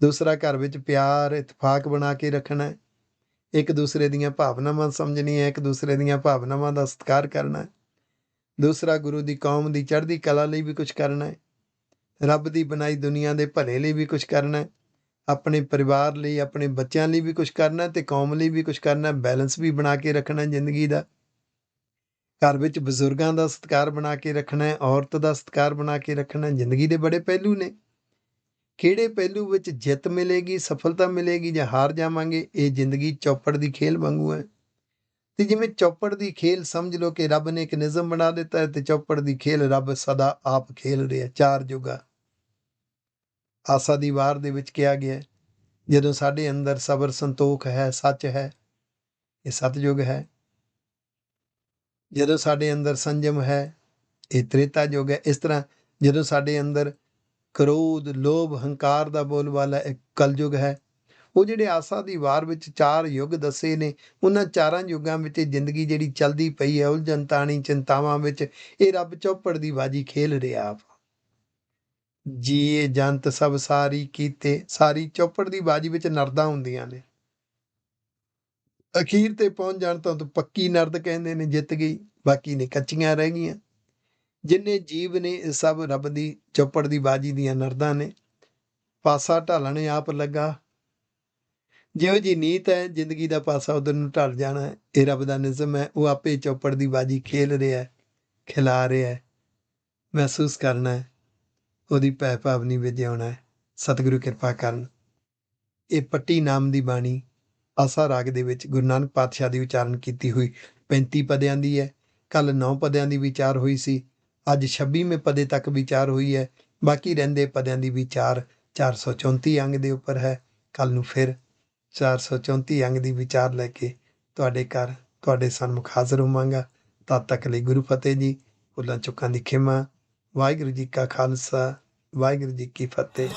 ਦੂਸਰਾ, ਘਰ ਵਿੱਚ ਪਿਆਰ ਇਤਫਾਕ ਬਣਾ ਕੇ ਰੱਖਣਾ ਹੈ। ਇੱਕ ਦੂਸਰੇ ਦੀਆਂ ਭਾਵਨਾਵਾਂ ਸਮਝਣੀਆਂ, ਇੱਕ ਦੂਸਰੇ ਦੀਆਂ ਭਾਵਨਾਵਾਂ ਦਾ ਸਤਿਕਾਰ ਕਰਨਾ ਹੈ। ਦੂਸਰਾ, ਗੁਰੂ ਦੀ ਕੌਮ ਦੀ ਚੜ੍ਹਦੀ ਕਲਾ ਲਈ ਵੀ ਕੁਛ ਕਰਨਾ ਹੈ। ਰੱਬ ਦੀ ਬਣਾਈ ਦੁਨੀਆ ਦੇ ਭਲੇ ਲਈ ਵੀ ਕੁਛ ਕਰਨਾ ਹੈ। ਆਪਣੇ ਪਰਿਵਾਰ ਲਈ, ਆਪਣੇ ਬੱਚਿਆਂ ਲਈ ਵੀ ਕੁਛ ਕਰਨਾ ਤੇ ਕੌਮ ਲਈ ਵੀ ਕੁਛ ਕਰਨਾ। ਬੈਲੈਂਸ ਵੀ ਬਣਾ ਕੇ ਰੱਖਣਾ ਜ਼ਿੰਦਗੀ ਦਾ। ਘਰ ਵਿੱਚ ਬਜ਼ੁਰਗਾਂ ਦਾ ਸਤਿਕਾਰ ਬਣਾ ਕੇ ਰੱਖਣਾ ਹੈ, ਔਰਤ ਦਾ ਸਤਿਕਾਰ ਬਣਾ ਕੇ ਰੱਖਣਾ। ਜ਼ਿੰਦਗੀ ਦੇ ਬੜੇ ਪਹਿਲੂ ਨੇ। ਕਿਹੜੇ ਪਹਿਲੂ ਵਿੱਚ ਜਿੱਤ ਮਿਲੇਗੀ, ਸਫਲਤਾ ਮਿਲੇਗੀ ਜਾਂ ਹਾਰ ਜਾਵਾਂਗੇ, ਇਹ ਜ਼ਿੰਦਗੀ ਚੌਪੜ ਦੀ ਖੇਲ ਵਾਂਗੂ ਹੈ। ਤੇ ਜਿਵੇਂ ਚੌਪੜ ਦੀ ਖੇਲ ਸਮਝ ਲਓ ਕਿ ਰੱਬ ਨੇ ਇੱਕ ਨਿਯਮ ਬਣਾ ਦਿੱਤਾ ਹੈ ਤੇ ਚੌਪੜ ਦੀ ਖੇਲ ਰੱਬ ਸਦਾ ਆਪ ਖੇਲ ਰਿਹਾ। 4 ਯੁੱਗਾ ਆਸਾ ਦੀ ਵਾਰ ਦੇ ਵਿੱਚ ਕਿਹਾ ਗਿਆ, ਜਦੋਂ ਸਾਡੇ ਅੰਦਰ ਸਬਰ ਸੰਤੋਖ ਹੈ, ਸੱਚ ਹੈ, ਇਹ ਸਤਯੁਗ ਹੈ। ਜਦੋਂ ਸਾਡੇ ਅੰਦਰ ਸੰਜਮ ਹੈ, ਇਹ ਤ੍ਰੇਤਾ ਯੁੱਗ ਹੈ। ਇਸ ਤਰ੍ਹਾਂ ਜਦੋਂ ਸਾਡੇ ਅੰਦਰ ਕ੍ਰੋਧ, ਲੋਭ, ਹੰਕਾਰ ਦਾ ਬੋਲਬਾਲਾ, ਇਹ ਕਲਯੁਗ ਹੈ। ਉਹ ਜਿਹੜੇ ਆਸਾ ਦੀ ਵਾਰ ਵਿੱਚ 4 ਯੁੱਗ ਦੱਸੇ ਨੇ, ਉਹਨਾਂ 4 ਯੁੱਗਾਂ ਵਿੱਚ ਜ਼ਿੰਦਗੀ ਜਿਹੜੀ ਚੱਲਦੀ ਪਈ ਹੈ ਉਲਝਣ ਤਾਣੀ ਚਿੰਤਾਵਾਂ ਵਿੱਚ, ਇਹ ਰੱਬ ਚੌਪੜ ਦੀ ਬਾਜੀ ਖੇਲ ਰਿਹਾ ਆਪ। ਜੀਏ ਜੰਤ ਸਭ ਸਾਰੀ ਕੀਤੇ, ਸਾਰੀ ਚੌਪੜ ਦੀ ਬਾਜੀ ਵਿੱਚ ਨਰਦਾਂ ਹੁੰਦੀਆਂ ਨੇ। ਅਖੀਰ ਤੇ ਪਹੁੰਚ ਜਾਣ ਤਾਂ ਪੱਕੀ ਨਰਦ ਕਹਿੰਦੇ ਨੇ ਜਿੱਤ ਗਈ, ਬਾਕੀ ਨੇ ਕੱਚੀਆਂ ਰਹਿ ਗਈਆਂ। ਜਿੰਨੇ ਜੀਵ ਨੇ ਇਹ ਸਭ ਰੱਬ ਦੀ ਚੌਪੜ ਦੀ ਬਾਜੀ ਦੀਆਂ ਨਰਦਾਂ ਨੇ। ਪਾਸਾ ਢਾਲਣ ਆਪ ਲੱਗਾ, ਜਿਹੋ ਜੀ ਨੀਤ ਹੈ ਜ਼ਿੰਦਗੀ ਦਾ ਪਾਸਾ ਉਧਰ ਨੂੰ ਢਲ ਜਾਣਾ ਹੈ। ਇਹ ਰੱਬ ਦਾ ਨਿਯਮ ਹੈ, ਉਹ ਆਪੇ ਚੌਪੜ ਦੀ ਬਾਜੀ ਖੇਲ ਰਿਹਾ ਹੈ, ਖਿਲਾ ਰਿਹਾ ਹੈ। ਮਹਿਸੂਸ ਕਰਨਾ ਹੈ, ਉਹਦੀ ਭੈ ਭਾਵਨੀ ਵਿੱਚ ਆਉਣਾ ਹੈ। ਸਤਿਗੁਰੂ ਕਿਰਪਾ ਕਰਨ। ਇਹ ਪੱਟੀ ਨਾਮ ਦੀ ਬਾਣੀ ਆਸਾ ਰਾਗ ਦੇ ਵਿੱਚ ਗੁਰੂ ਨਾਨਕ ਪਾਤਸ਼ਾਹ ਦੀ ਉਚਾਰਨ ਕੀਤੀ ਹੋਈ 35 ਪਦਿਆਂ ਦੀ ਹੈ। ਕੱਲ੍ਹ 9 ਪਦਿਆਂ ਦੀ ਵਿਚਾਰ ਹੋਈ ਸੀ, ਅੱਜ 26ਵੇਂ ਪਦੇ ਤੱਕ ਵਿਚਾਰ ਹੋਈ ਹੈ। ਬਾਕੀ ਰਹਿੰਦੇ ਪਦਿਆਂ ਦੀ ਵਿਚਾਰ 434 ਅੰਗ ਦੇ ਉੱਪਰ ਹੈ। ਕੱਲ੍ਹ ਨੂੰ ਫਿਰ 434 ਅੰਗ ਦੀ ਵਿਚਾਰ ਲੈ ਕੇ ਤੁਹਾਡੇ ਘਰ ਤੁਹਾਡੇ ਸਨਮੁਖ ਹਾਜ਼ਰ ਹੋਵਾਂਗਾ। ਤਦ ਤੱਕ ਲਈ ਗੁਰੂ ਫਤਿਹ ਜੀ। ਭੁੱਲਾਂ ਚੁੱਕਾਂ ਦੀ ਖਿਮਾ। ਵਾਹਿਗੁਰੂ ਜੀ ਕਾ ਖਾਲਸਾ, ਵਾਹਿਗੁਰੂ ਜੀ ਕੀ ਫਤਿਹ।